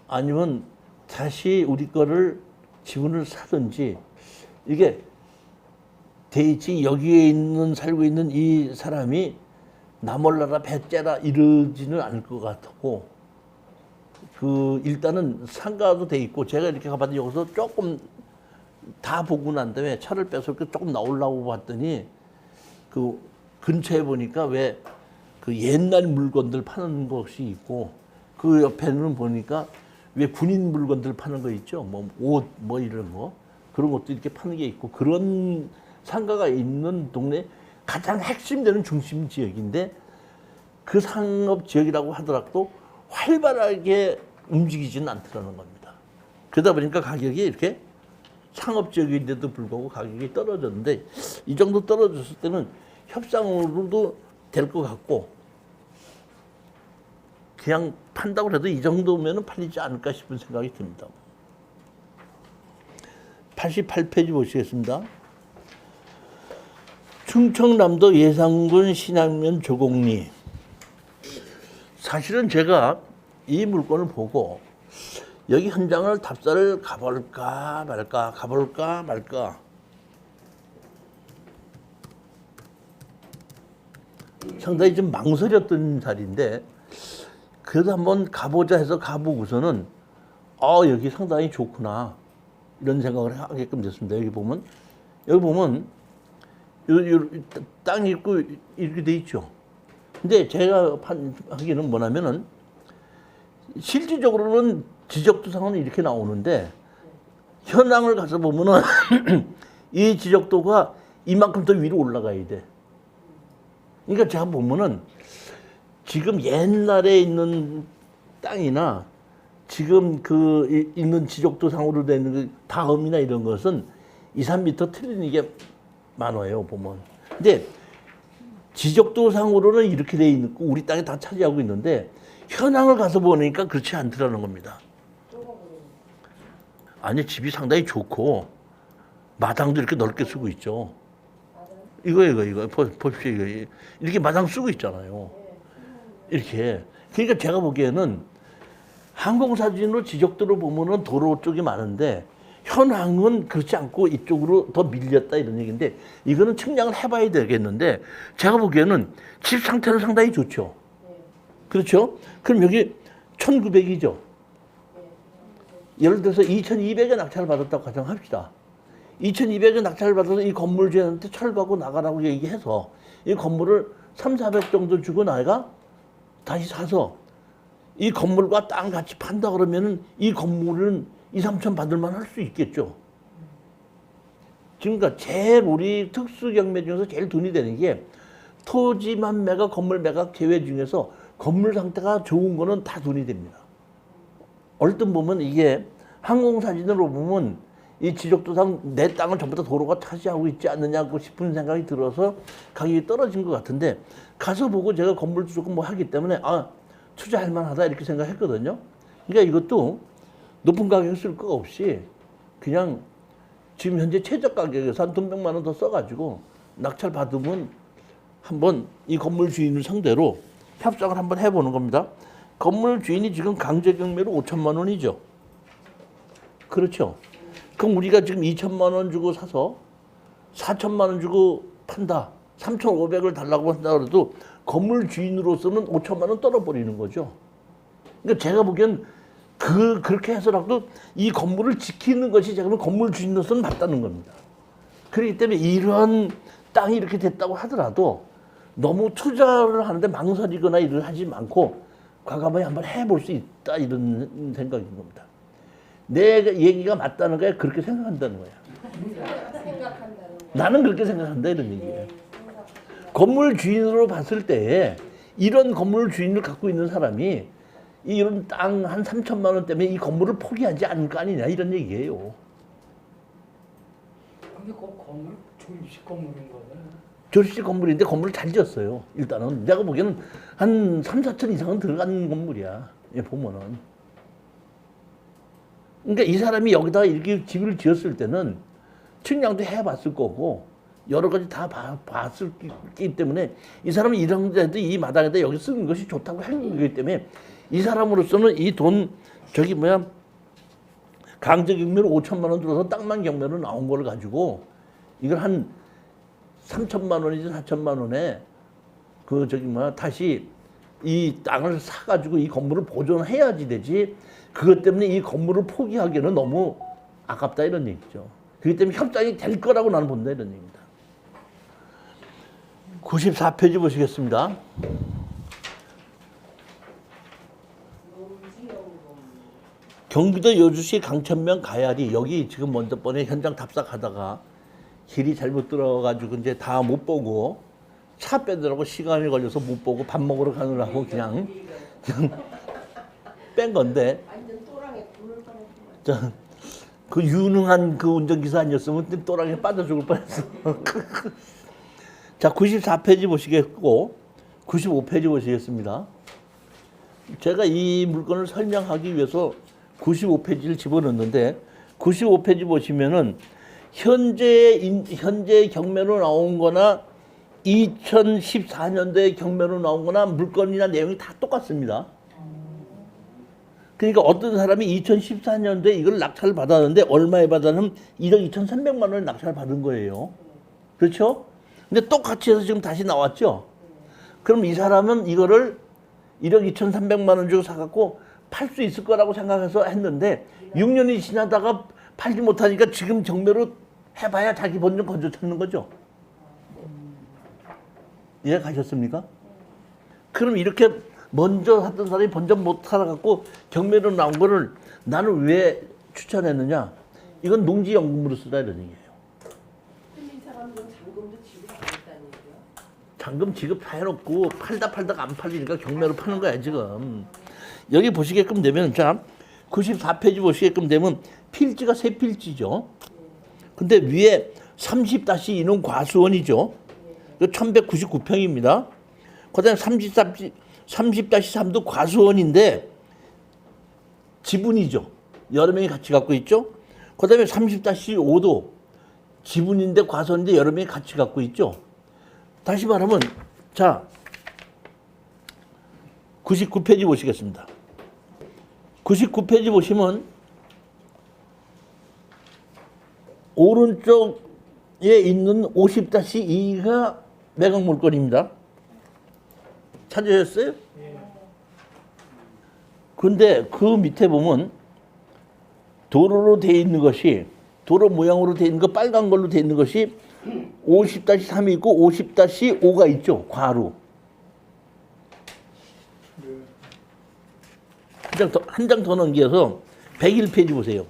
아니면 다시 우리 거를 지분을 사든지 이게 대이치 여기에 살고 있는 이 사람이 나 몰라라 배째라 이러지는 않을 것 같고 일단은 상가도 돼 있고 제가 이렇게 가봤더니 여기서 조금 다 보고 난 다음에 차를 빼서 조금 나오려고 봤더니 그 근처에 보니까 왜 그 옛날 물건들 파는 것이 있고 그 옆에는 보니까 왜 군인 물건들 파는 거 있죠. 뭐 옷 뭐 이런 거 그런 것도 이렇게 파는 게 있고 그런 상가가 있는 동네 가장 핵심되는 중심 지역인데 그 상업 지역이라고 하더라도 활발하게 움직이지는 않더라는 겁니다. 그러다 보니까 가격이 이렇게 상업 지역인데도 불구하고 가격이 떨어졌는데 이 정도 떨어졌을 때는 협상으로도 될 것 같고 그냥 판다고 해도 이 정도면 팔리지 않을까 싶은 생각이 듭니다. 88페이지 보시겠습니다. 충청남도 예산군 신안면 조곡리. 사실은 제가 이 물건을 보고 여기 현장을 답사를 가볼까 말까 상당히 좀 망설였던 자리인데 그래도 한번 가보자 해서 가보고서는 여기 상당히 좋구나 이런 생각을 하게끔 됐습니다. 여기 보면 요 땅이 있고 이렇게 돼 있죠. 근데 제가 하기는 뭐냐면은 실질적으로는 지적도상은 이렇게 나오는데 현황을 가서 보면은 이 지적도가 이만큼 더 위로 올라가야 돼. 그러니까 제가 보면은 지금 옛날에 있는 땅이나 지금 그 있는 지적도상으로 되는 그 다음이나 이런 것은 2, 3m 틀리는 게 많아요, 보면. 근데 지적도상으로는 이렇게 돼 있고 우리 땅에 다 차지하고 있는데 현황을 가서 보니까 그렇지 않더라는 겁니다. 아니, 집이 상당히 좋고 마당도 이렇게 넓게 쓰고 있죠. 이거 보십시오. 이거 이렇게 마당 쓰고 있잖아요. 이렇게. 그러니까 제가 보기에는 항공사진으로 지적도로 보면은 도로 쪽이 많은데 현황은 그렇지 않고 이쪽으로 더 밀렸다 이런 얘기인데 이거는 측량을 해봐야 되겠는데 제가 보기에는 집 상태는 상당히 좋죠. 그렇죠? 그럼 여기 1900이죠. 예를 들어서 2200에 낙찰을 받았다고 가정합시다. 2200에 낙찰을 받아서 이 건물주한테 철거하고 나가라고 얘기해서 이 건물을 3, 400 정도 주고 나가 다시 사서 이 건물과 땅 같이 판다 그러면은 이 건물은 2, 3천 받을 만 할 수 있겠죠. 그러니까 제일 우리 특수경매 중에서 제일 돈이 되는 게 토지만 매각, 건물 매각 제외 중에서 건물 상태가 좋은 거는 다 돈이 됩니다. 얼뜻 보면 이게 항공사진으로 보면 이 지적도상 내 땅을 전부 다 도로가 차지하고 있지 않느냐고 싶은 생각이 들어서 가격이 떨어진 것 같은데 가서 보고 제가 건물도 조금 뭐 하기 때문에 투자할 만하다 이렇게 생각했거든요. 그러니까 이것도 높은 가격을 쓸 거 없이 그냥 지금 현재 최저 가격에서 한 돈 100만 원 더 써가지고 낙찰 받으면 한번 이 건물 주인을 상대로 협상을 한번 해보는 겁니다. 건물 주인이 지금 강제 경매로 5천만 원이죠. 그렇죠. 그럼 우리가 지금 2천만 원 주고 사서 4천만 원 주고 판다. 3,500을 달라고 한다 그래도 건물 주인으로서는 5천만 원 떨어버리는 거죠. 그러니까 제가 보기엔 그렇게 해서라도 이 건물을 지키는 것이 제가 보면 건물 주인으로서는 맞다는 겁니다. 그렇기 때문에 이런 땅이 이렇게 됐다고 하더라도 너무 투자를 하는데 망설이거나 일을 하지 않고 과감하게 한번 해볼 수 있다 이런 생각인 겁니다. 내 얘기가 맞다는 거야 그렇게 생각한다는 거야. 나는 그렇게 생각한다 이런 얘기예요. 건물 주인으로 봤을 때 이런 건물 주인을 갖고 있는 사람이 이런 땅 한 3천만 원 때문에 이 건물을 포기하지 않을 거 아니냐 이런 얘기예요. 근데 그 건물 조립식 건물인 거네. 조립식 건물인데 건물을 잘 지었어요. 일단은 내가 보기에는 한 3, 4천 이상은 들어간 건물이야. 보면은. 그러니까 이 사람이 여기다가 이렇게 집을 지었을 때는 측량도 해봤을 거고 여러 가지 다 봤기 때문에 이 사람은 이런 데도 이 마당에다 여기 쓰는 것이 좋다고 한 거기 때문에 이 사람으로서는 이 돈 강제 경매로 5천만 원 들어서 땅만 경매로 나온 걸 가지고 이걸 한 3천만 원이지 4천만 원에 다시 이 땅을 사가지고 이 건물을 보존해야지 되지 그것 때문에 이 건물을 포기하기에는 너무 아깝다 이런 얘기죠. 그렇기 때문에 협상이 될 거라고 나는 본다 이런 얘기입니다. 94페이지 보시겠습니다. 경기도 여주시 강천면 가야리 여기 지금 먼저 번에 현장 탑승하다가 길이 잘못 들어가지고 이제 다 못 보고 차 빼느라고 시간이 걸려서 못 보고 밥 먹으러 가느라고 그냥 뺀 건데 그 유능한 그 운전기사 아니었으면 또랑에 빠져 죽을 뻔했어. 자 94페이지 보시겠고 95페이지 보시겠습니다. 제가 이 물건을 설명하기 위해서 95페이지를 집어넣는데 95페이지 보시면은 현재 경매로 나온 거나 2014년도에 경매로 나온 거나 물건이나 내용이 다 똑같습니다. 그러니까 어떤 사람이 2014년도에 이걸 낙찰을 받았는데 얼마에 받았냐면 1억 2,300만 원에 낙찰을 받은 거예요. 그렇죠? 근데 똑같이 해서 지금 다시 나왔죠? 그럼 이 사람은 이거를 1억 2,300만 원 주고 사갖고 팔 수 있을 거라고 생각해서 했는데 6년이 지나다가 팔지 못하니까 지금 경매로 해봐야 자기 본전 건져 찾는 거죠. 이해 가셨습니까? 그럼 이렇게 먼저 샀던 사람이 본전 못 살아갖고 경매로 나온 거를 나는 왜 추천했느냐? 이건 농지연금으로 쓰다 이런 얘기예요. 근데 이 사람은 잔금도 지불 안 했다는 얘기야. 잔금 지급해놓고 팔다가 안 팔리니까 경매로 파는 거야 지금. 여기 보시게끔 되면 자 94페이지 보시게끔 되면 필지가 세 필지죠. 근데 위에 30-2는 과수원이죠. 1199평입니다. 그다음에 30-3도 과수원인데 지분이죠. 여러 명이 같이 갖고 있죠. 그다음에 30-5도 지분인데 과수원인데 여러 명이 같이 갖고 있죠. 다시 말하면 자 99페이지 보시겠습니다. 99페이지 보시면 오른쪽에 있는 50-2가 매각 물건입니다. 찾으셨어요? 근데 그 밑에 보면 도로로 되어 있는 것이 도로 모양으로 되어 있는 거 빨간 걸로 되어 있는 것이 50-3이 있고 50-5가 있죠. 과로. 한 장 더 넘겨서 101페이지 보세요.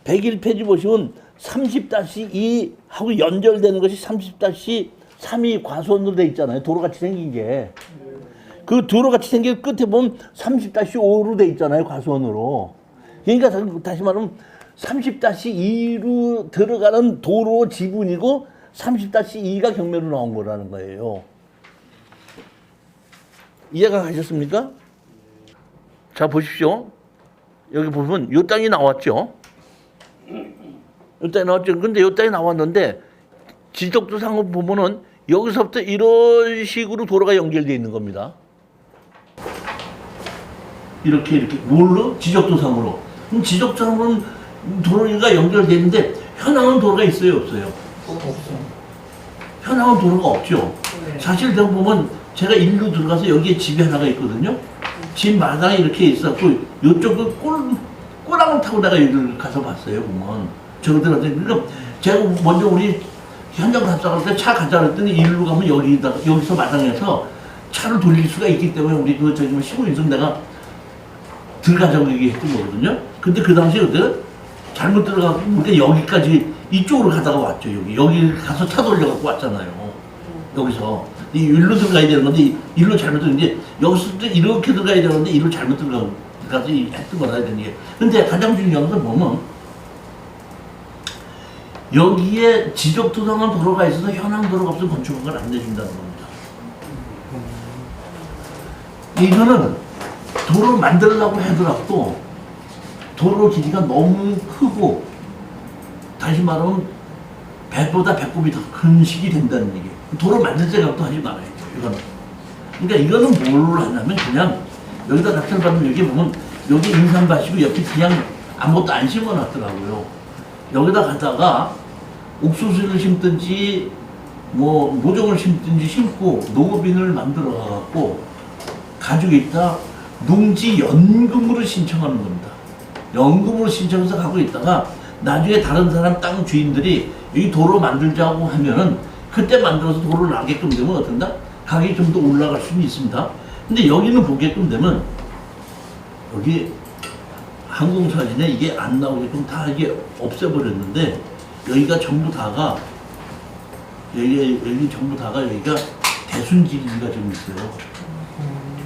101페이지 보시면 30-2하고 연결되는 것이 30-3이 과수원으로 되어 있잖아요. 도로같이 생긴 게. 그 도로같이 생긴 끝에 보면 30-5로 되어 있잖아요. 과수원으로. 그러니까 다시 말하면 30-2로 들어가는 도로 지분이고 30-2가 경매로 나온 거라는 거예요. 이해가 가셨습니까? 자 보십시오. 여기 보면 이 땅이 나왔죠. 이 땅이 나왔죠. 근데 이 땅이 나왔는데 지적도상으로 보면은 여기서부터 이런 식으로 도로가 연결되어 있는 겁니다. 이렇게 뭘로? 지적도상으로. 그럼 지적도상으로는 도로가 연결되어 있는데 현황은 도로가 있어요, 없어요? 없어. 현황은 도로가 없죠. 사실 제가 보면 제가 일로 들어가서 여기에 집이 하나가 있거든요. 집 마당에 이렇게 있었고 이쪽은 꼬랑을 타고 내가 여기를 가서 봤어요. 보면 저들한테 그러니까 제가 먼저 우리 현장 답사할 때 차 가자 그랬더니 일로 가면 여기서 마당에서 차를 돌릴 수가 있기 때문에 우리 그 저기 시골인선 내가 들어가자고 얘기했던 거거든요. 근데 그 당시에 그때 잘못 들어가고 그러니까 여기까지 이쪽으로 가다가 왔죠. 여기 가서 차 돌려갖고 왔잖아요. 여기서 이 일로 들어가야 되는 건데 일로 잘못 들어갔는데 여기서 이렇게 들어가야 되는데 일로 잘못 들어가서 했던 거다 이런 게. 근데 가장 중요한 건 보면 여기에 지적도상은 도로가 있어서 현황 도로가 없으면 건축허가를 안 내준다는 겁니다. 이거는 도로 만들려고 하더라도 도로 길이가 너무 크고 다시 말하면 배보다 배꼽이 더 큰 식이 된다는 얘기예요. 도로 만들 생각도 하지 말아야죠. 이거는. 그러니까 이거는 뭘 하냐면 그냥 여기다 낙찰 받으면 여기 보면 여기 인삼밭이고 옆에 그냥 아무것도 안 심어놨더라고요. 여기다 가다가 옥수수를 심든지 뭐 모종을 심든지 심고 농업인을 만들어 갖고 가지고 있다 농지 연금으로 신청하는 겁니다. 연금으로 신청해서 가고 있다가 나중에 다른 사람 땅 주인들이 여기 도로 만들자고 하면은 그때 만들어서 도로 나게끔 되면 어떤가? 가격이 좀 더 올라갈 수는 있습니다. 근데 여기는 보게끔 되면 여기 항공사진에 이게 안 나오게끔 다 이게 없애버렸는데 여기가 전부 다가 여기 전부 다가 여기가 대순진리가 좀 있어요.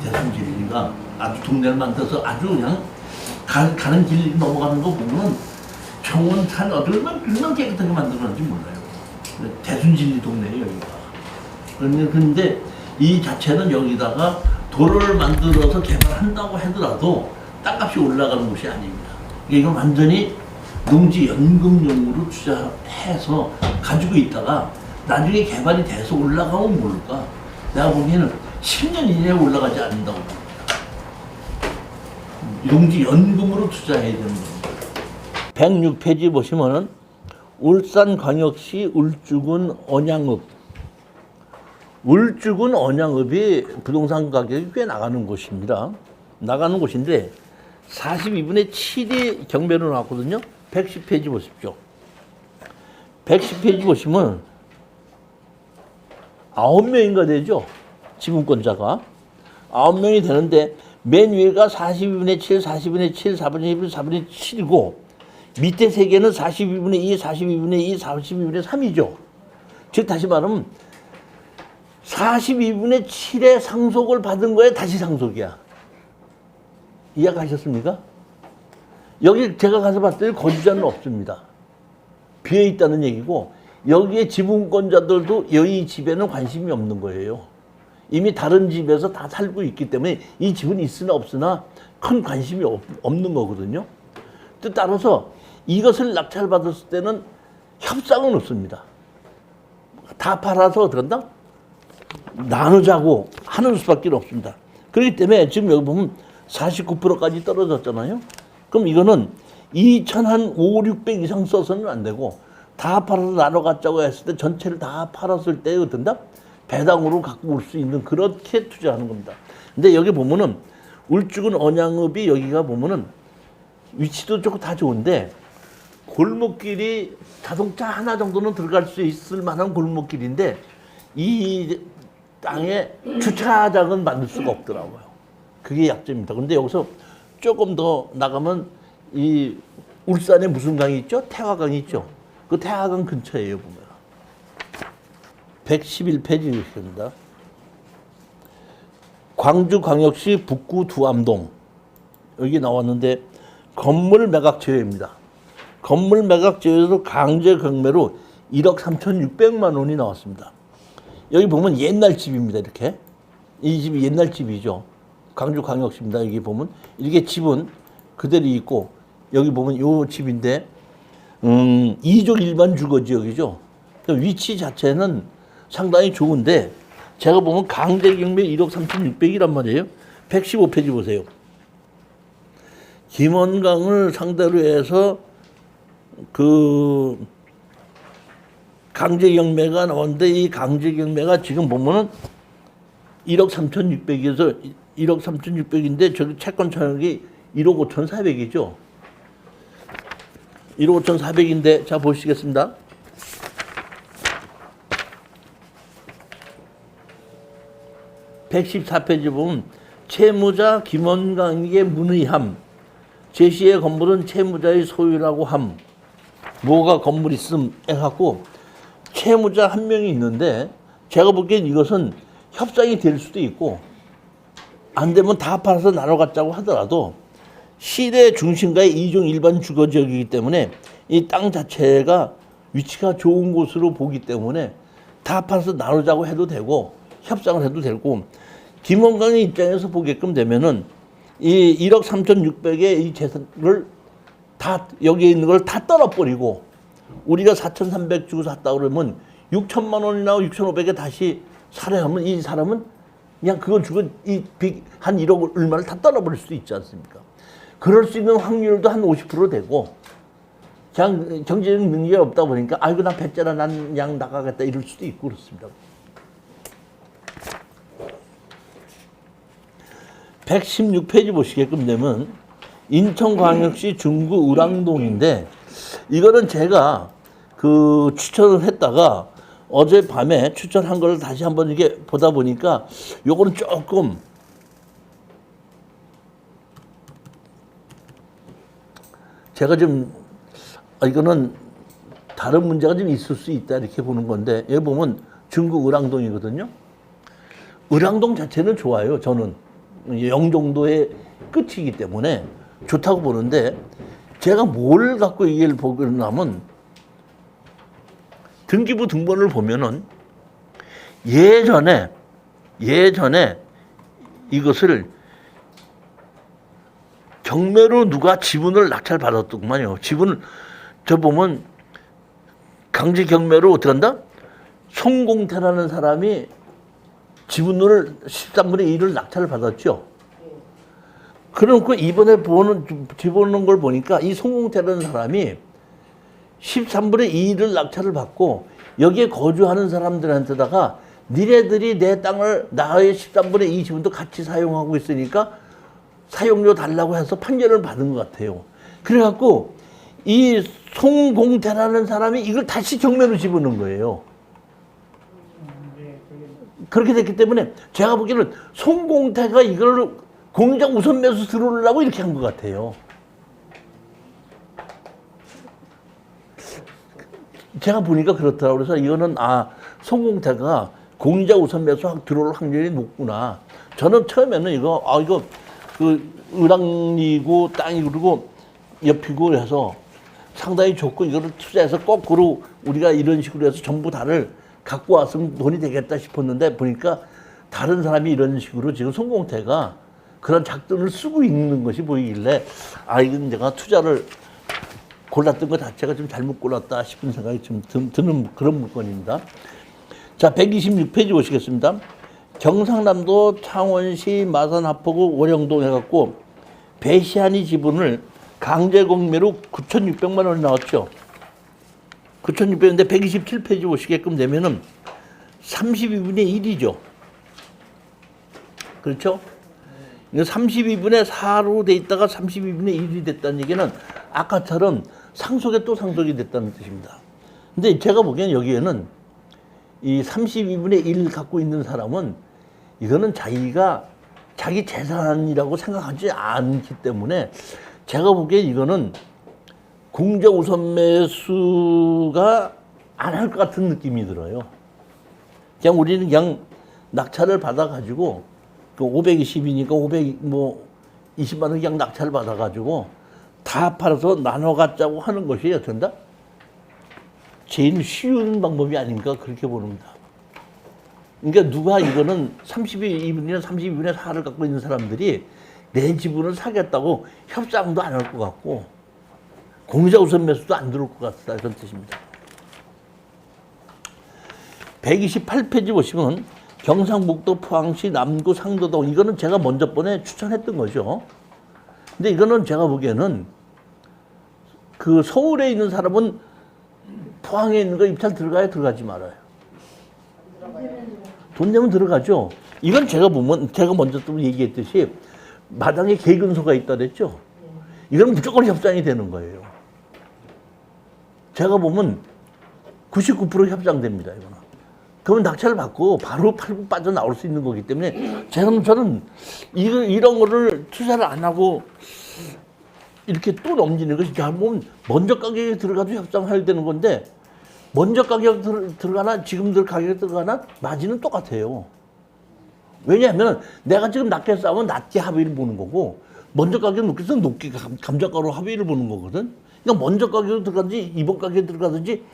대순진리가 아주 동네를 만들어서 아주 그냥 가는 길 넘어가는 거 보면 정원 산 얼마나 깨끗하게 만들었는지 몰라요. 대순진리 동네예요 여기가. 그런데 이 자체는 여기다가 도로를 만들어서 개발한다고 하더라도 땅값이 올라가는 곳이 아닙니다. 이건 완전히 농지 연금용으로 투자해서 가지고 있다가 나중에 개발이 돼서 올라가면 모를까. 내가 보기에는 10년 이내에 올라가지 않는다고 봅니다. 농지 연금으로 투자해야 되는 겁니다. 106페이지 보시면은 울산광역시 울주군 언양읍 울주군 언양읍이 부동산 가격이 꽤 나가는 곳입니다. 나가는 곳인데 42분의 7이 경매로 나왔거든요. 110페이지 보십시오. 110페이지 보시면 9명인가 되죠. 지분권자가 9명이 되는데 맨 위가 42분의 7, 42분의 7, 4분의 1, 4분의 7이고 밑에 세 개는 42분의 2, 42분의 2, 42분의 3이죠. 즉 다시 말하면 42분의 7의 상속을 받은 거에 다시 상속이야. 이해가셨습니까? 여기 제가 가서 봤더니 거주자는 없습니다. 비어있다는 얘기고 여기에 지분권자들도 이 집에는 관심이 없는 거예요. 이미 다른 집에서 다 살고 있기 때문에 이 집은 있으나 없으나 큰 관심이 없는 거거든요. 또 따라서 이것을 낙찰받았을 때는 협상은 없습니다. 다 팔아서 어떡한다? 나누자고 하는 수밖에 없습니다. 그렇기 때문에 지금 여기 보면 49%까지 떨어졌잖아요. 그럼 이거는 2,500, 600 이상 써서는 안 되고 다 팔아서 나눠 갖자고 했을 때 전체를 다 팔았을 때 어떤다? 배당으로 갖고 올 수 있는 그렇게 투자하는 겁니다. 근데 여기 보면은 울주군 언양읍이 여기가 보면은 위치도 좋고 다 좋은데 골목길이 자동차 하나 정도는 들어갈 수 있을 만한 골목길인데 이 땅에 주차장은 만들 수가 없더라고요. 그게 약점입니다. 근데 여기서 조금 더 나가면 이 울산에 무슨 강이 있죠? 태화강이 있죠. 그 태화강 근처에요, 보면. 111페이지 있습니다. 광주광역시 북구 두암동. 여기 나왔는데 건물 매각 제외입니다. 건물 매각 제외에서 강제 경매로 1억 3,600만 원이 나왔습니다. 여기 보면 옛날 집입니다. 이렇게. 이 집이 옛날 집이죠. 광주광역시입니다. 여기 보면 이렇게 집은 그대로 있고 여기 보면 요 집인데 2종 일반 주거지역이죠. 그러니까 위치 자체는 상당히 좋은데 제가 보면 강제경매 1억 3,600이란 말이에요. 115페이지 보세요. 김원강을 상대로 해서 그 강제경매가 나왔는데 이 강제경매가 지금 보면은 1억 3,600에서 1억 3,600인데 저기 채권 차익이 1억 5,400이죠. 1억 5,400인데 자 보시겠습니다. (114페이지) 보면 채무자 김원강에게 문의함. 제시의 건물은 채무자의 소유라고 함. 뭐가 건물 있음 해갖고 채무자 한 명이 있는데 제가 보기엔 이것은 협상이 될 수도 있고 안 되면 다 팔아서 나눠 갖자고 하더라도 시내 중심가의 2종 일반 주거지역이기 때문에 이 땅 자체가 위치가 좋은 곳으로 보기 때문에 다 팔아서 나누자고 해도 되고 협상을 해도 되고 김원강의 입장에서 보게끔 되면은 이 1억 3,600의 이 재산을 다 여기에 있는 걸 다 떨어버리고 우리가 4,300 주고 샀다 그러면 6천만 원이나 6,500에 다시 사려 하면 이 사람은 그냥 그걸 주고 한 1억 얼마를 다 떨어버릴 수도 있지 않습니까? 그럴 수 있는 확률도 한 50% 되고 그냥 경제적 능력이 없다 보니까 아이고 나 배째라 난 그냥 나가겠다 이럴 수도 있고 그렇습니다. 116페이지 보시게끔 되면 인천광역시 중구 을왕동인데 이거는 제가 그 추천을 했다가 어젯밤에 추천한 걸 다시 한번 이렇게 보다 보니까 요거는 조금 제가 좀 이거는 다른 문제가 좀 있을 수 있다 이렇게 보는 건데 여기 보면 중구 을왕동이거든요. 을왕동 자체는 좋아요. 저는 영종도의 끝이기 때문에 좋다고 보는데 제가 뭘 갖고 얘기를 보냐면 등기부 등본을 보면은 예전에 이것을 경매로 누가 지분을 낙찰받았더구만요. 지분을 저 보면 강제 경매로 어떻게 한다? 송공태라는 사람이 지분을 13분의 1을 낙찰을 받았죠. 그러니까 이번에 집어넣은 걸 보니까 이 송공태라는 사람이 13분의 2를 낙찰을 받고 여기에 거주하는 사람들한테다가 니네들이 내 땅을 나의 13분의 20도 같이 사용하고 있으니까 사용료 달라고 해서 판결을 받은 것 같아요. 그래갖고 이 송공태라는 사람이 이걸 다시 경매로 집어넣은 거예요. 네, 그렇게 됐기 때문에 제가 보기에는 송공태가 이걸 공유장 우선 매수 들어오려고 이렇게 한 것 같아요. 제가 보니까 그렇더라고요. 그래서 이거는 송공태가 공유장 우선 매수 들어올 확률이 높구나. 저는 처음에는 이거 그 을왕리고 땅이 그리고 옆이고 해서 상당히 좋고 이거를 투자해서 거꾸로 우리가 이런 식으로 해서 전부 다를 갖고 왔으면 돈이 되겠다 싶었는데 보니까 다른 사람이 이런 식으로 지금 송공태가 그런 작전을 쓰고 있는 것이 보이길래 이건 내가 투자를 골랐던 것 자체가 좀 잘못 골랐다 싶은 생각이 좀 드는 그런 물건입니다. 자, 126페이지 보시겠습니다. 경상남도 창원시 마산 하포구 월영동 해갖고 배시한이 지분을 강제 공매로 9,600만 원이 나왔죠. 9,600인데 127페이지 보시게끔 되면은 32분의 1이죠. 그렇죠? 32분의 4로 돼 있다가 32분의 1이 됐다는 얘기는 아까처럼 상속에 또 상속이 됐다는 뜻입니다. 근데 제가 보기엔 여기에는 이 32분의 1 갖고 있는 사람은 이거는 자기 재산이라고 생각하지 않기 때문에 제가 보기엔 이거는 공제 우선 매수가 안 할 것 같은 느낌이 들어요. 그냥 우리는 그냥 낙찰을 받아가지고 그 520이니까 20만 원 그냥 낙찰을 받아가지고 다 팔아서 나눠 갖자고 하는 것이 어쩐다? 제일 쉬운 방법이 아닌가 그렇게 보는다. 그러니까 누가 이거는 32분이나 32분의 4를 갖고 있는 사람들이 내 지분을 사겠다고 협상도 안 할 것 같고 공유자 우선 매수도 안 들어올 것 같다 이런 뜻입니다. 128페이지 보시면 경상북도 포항시 남구 상도동 이거는 제가 먼저 번에 추천했던 거죠. 근데 이거는 제가 보기에는 그 서울에 있는 사람은 포항에 있는 거 입찰 들어가야 들어가지 말아요. 돈 내면 들어가죠. 이건 제가 먼저 또 얘기했듯이 마당에 개근소가 있다 그랬죠. 이건 무조건 협상이 되는 거예요. 제가 보면 99% 협상됩니다. 이거는. 그러면 낙찰을 받고 바로 팔고 빠져나올 수 있는 거기 때문에 저는 이런 거를 투자를 안 하고 이렇게 또 넘기는 것이 보면 먼저 가격에 들어가도 협상해야 되는 건데 먼저 가격 들어가나 지금들 가격에 들어가나 마진은 똑같아요. 왜냐하면 내가 지금 낮게 싸우면 낮게 합의를 보는 거고 먼저 가격 높게 써서 높게 감정가로 합의를 보는 거거든. 그러니까 먼저 가격에 들어가든지 이번 가격에 들어가든지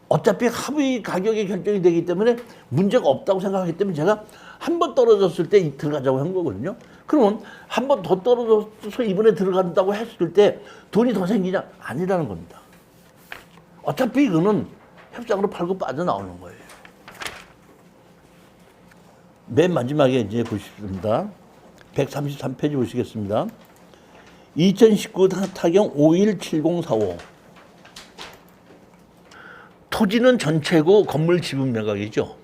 어차피 합의 가격이 결정이 되기 때문에 문제가 없다고 생각하기 때문에 제가 한 번 떨어졌을 때 들어가자고 한 거거든요. 그러면 한 번 더 떨어져서 이번에 들어간다고 했을 때 돈이 더 생기냐? 아니라는 겁니다. 어차피 이거는 협상으로 팔고 빠져나오는 거예요. 맨 마지막에 이제 보시겠습니다. 133페이지 보시겠습니다. 2019 타경 517045 토지는 전체고 건물 지분 매각이죠.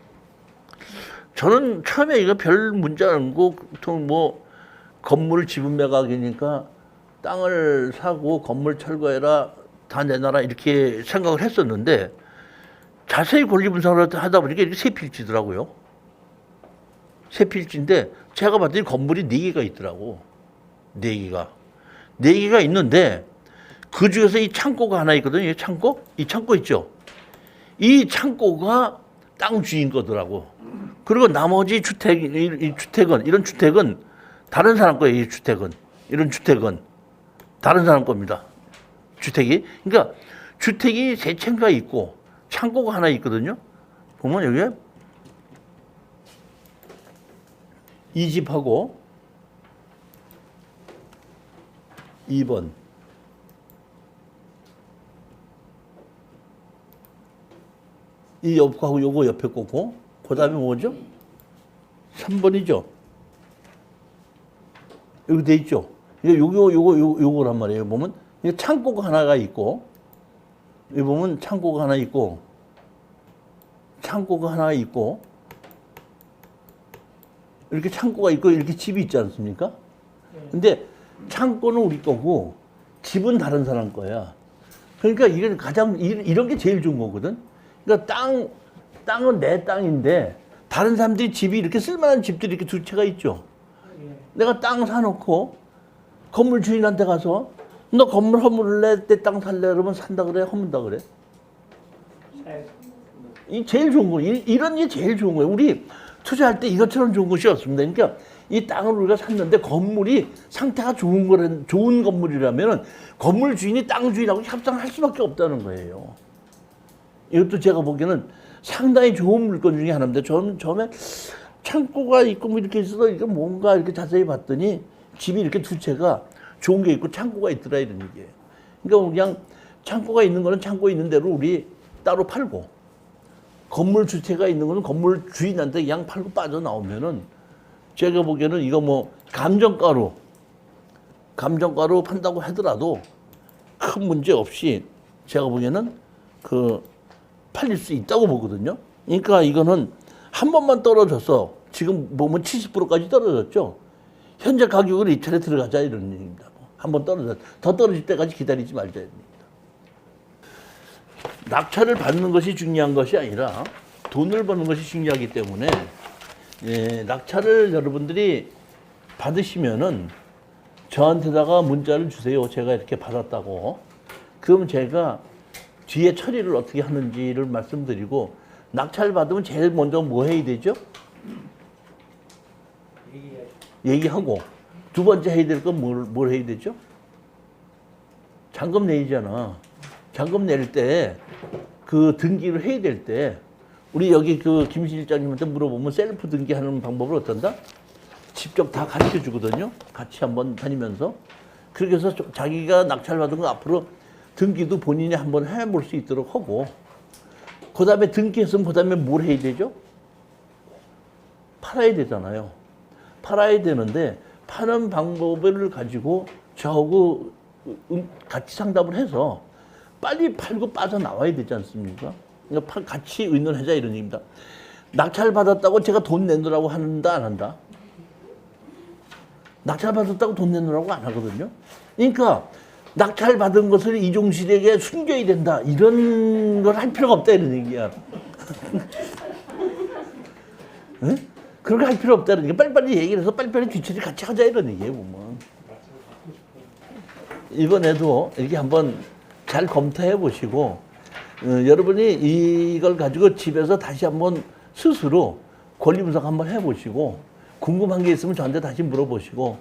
저는 처음에 이거 별 문제 않고 보통 건물 지분 매각이니까 땅을 사고 건물 철거해라 다 내놔라 이렇게 생각을 했었는데 자세히 권리 분석을 하다 보니까 이렇게 세 필지더라고요. 세 필지인데 제가 봤더니 건물이 4개가 있더라고. 4개가. 4개가 있는데 그 중에서 이 창고가 하나 있거든요. 이 창고 있죠. 이 창고가 땅 주인 거더라고. 그리고 나머지 이런 주택은 다른 사람 거예요. 이 주택은. 이런 주택은 다른 사람 겁니다. 주택이. 그러니까 주택이 3채가 있고 창고가 하나 있거든요. 보면 여기에 이 집하고 2번 이 옆하고 요거 옆에 거고 그 다음에 뭐죠? 3번이죠. 여기 돼 있죠. 요거란 말이에요. 보면 창고가 하나가 있고 여기 보면 창고가 하나 있고 이렇게 창고가 있고 이렇게 집이 있지 않습니까? 근데 창고는 우리 거고 집은 다른 사람 거야. 그러니까 이게 가장 이런 게 제일 좋은 거거든. 그러니까 땅은 내 땅인데 다른 사람들이 집이 이렇게 쓸만한 집들이 이렇게 두 채가 있죠. 내가 땅 사놓고 건물 주인한테 가서 너 건물 허물래 내 땅 살래 그러면 산다 그래 허문다 그래. 이 제일 좋은 거 이런 게 제일 좋은 거예요. 우리 투자할 때 이것처럼 좋은 것이 없습니다. 그러니까 이 땅을 우리가 샀는데 건물이 상태가 좋은 건물이라면 건물 주인이 땅 주인하고 협상할 수밖에 없다는 거예요. 이것도 제가 보기에는 상당히 좋은 물건 중에 하나인데 저는 처음에 창고가 있고 뭐 이렇게 있어서 이게 뭔가 이렇게 자세히 봤더니 집이 이렇게 두 채가 좋은 게 있고 창고가 있더라 이런 얘기예요. 그러니까 그냥 창고가 있는 거는 창고에 있는 대로 우리 따로 팔고 건물 주체가 있는 거는 건물 주인한테 그냥 팔고 빠져나오면은 제가 보기에는 이거 뭐 감정가로 판다고 하더라도 큰 문제 없이 제가 보기에는 팔릴 수 있다고 보거든요. 그러니까 이거는 한 번만 떨어져서 지금 보면 70%까지 떨어졌죠. 현재 가격으로 이 차례 들어가자 이런 얘기입니다. 한 번 더 떨어질 때까지 기다리지 말자 입니다. 낙찰을 받는 것이 중요한 것이 아니라 돈을 버는 것이 중요하기 때문에 낙찰을 여러분들이 받으시면은 저한테다가 문자를 주세요. 제가 이렇게 받았다고. 그럼 제가 뒤에 처리를 어떻게 하는지를 말씀드리고 낙찰 받으면 제일 먼저 뭐 해야 되죠? 얘기하고 두 번째 해야 될 건 뭘 해야 되죠? 잔금 내이잖아. 잔금 낼 때 그 등기를 해야 될 때 우리 여기 김 실장님한테 물어보면 셀프 등기하는 방법을 어떤다? 직접 다 가르쳐 주거든요. 같이 한번 다니면서. 그렇게 해서 자기가 낙찰 받은 거 앞으로 등기도 본인이 한번 해볼 수 있도록 하고 그 다음에 등기했으면 그 다음에 뭘 해야 되죠? 팔아야 되잖아요. 팔아야 되는데 파는 방법을 가지고 저하고 같이 상담을 해서 빨리 팔고 빠져나와야 되지 않습니까? 그러니까 같이 의논하자 이런 얘기입니다. 낙찰 받았다고 제가 돈 내놓으라고 한다 안 한다? 낙찰 받았다고 돈 내놓으라고 안 하거든요. 그러니까 낙찰 받은 것을 이종실에게 숨겨야 된다 이런 걸 할 필요가 없다 이런 얘기야. 네? 그렇게 할 필요 없다는 얘기. 빨리빨리 얘기를 해서 빨리빨리 뒤처리 같이 하자 이런 얘기예요 보면. 이번에도 이렇게 한번 잘 검토해 보시고 여러분이 이걸 가지고 집에서 다시 한번 스스로 권리 분석 한번 해보시고 궁금한 게 있으면 저한테 다시 물어보시고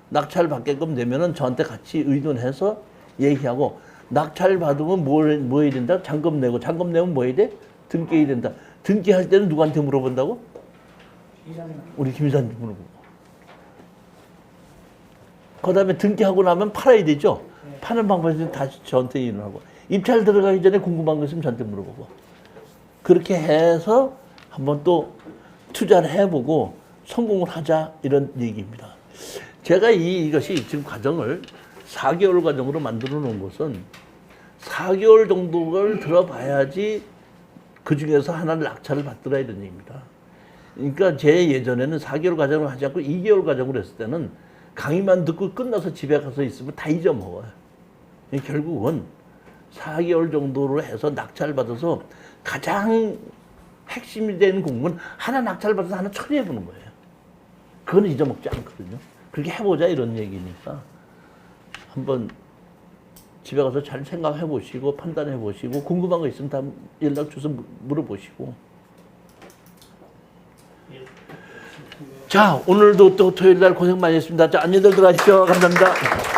낙찰 받게끔 되면은 저한테 같이 의논해서 얘기하고 낙찰 받으면 뭐 해야 된다? 잔금 내고 잔금 내면 뭐 해야 돼? 등기해야 된다. 등기할 때는 누구한테 물어본다고? 우리 김 이사님 물어보고. 그 다음에 등기하고 나면 팔아야 되죠? 파는 방법에서 다시 저한테 의논하고 입찰 들어가기 전에 궁금한 거 있으면 저한테 물어보고 그렇게 해서 한번 또 투자를 해보고 성공을 하자 이런 얘기입니다. 제가 이것이 지금 과정을 4개월 과정으로 만들어 놓은 것은 4개월 정도를 들어봐야지 그 중에서 하나를 낙찰을 받더라 이런 얘기입니다. 그러니까 제 예전에는 4개월 과정으로 하지 않고 2개월 과정으로 했을 때는 강의만 듣고 끝나서 집에 가서 있으면 다 잊어먹어요. 결국은 4개월 정도로 해서 낙찰 받아서 가장 핵심이 되는 공부는 하나 낙찰 받아서 하나 처리해 보는 거예요. 그건 잊어먹지 않거든요. 그렇게 해보자 이런 얘기니까 한번 집에 가서 잘 생각해 보시고 판단해 보시고 궁금한 거 있으면 다 연락 주셔서 물어보시고. 자, 오늘도 또 토요일 날 고생 많이 했습니다. 자, 안녕들 들어가십시오. 감사합니다.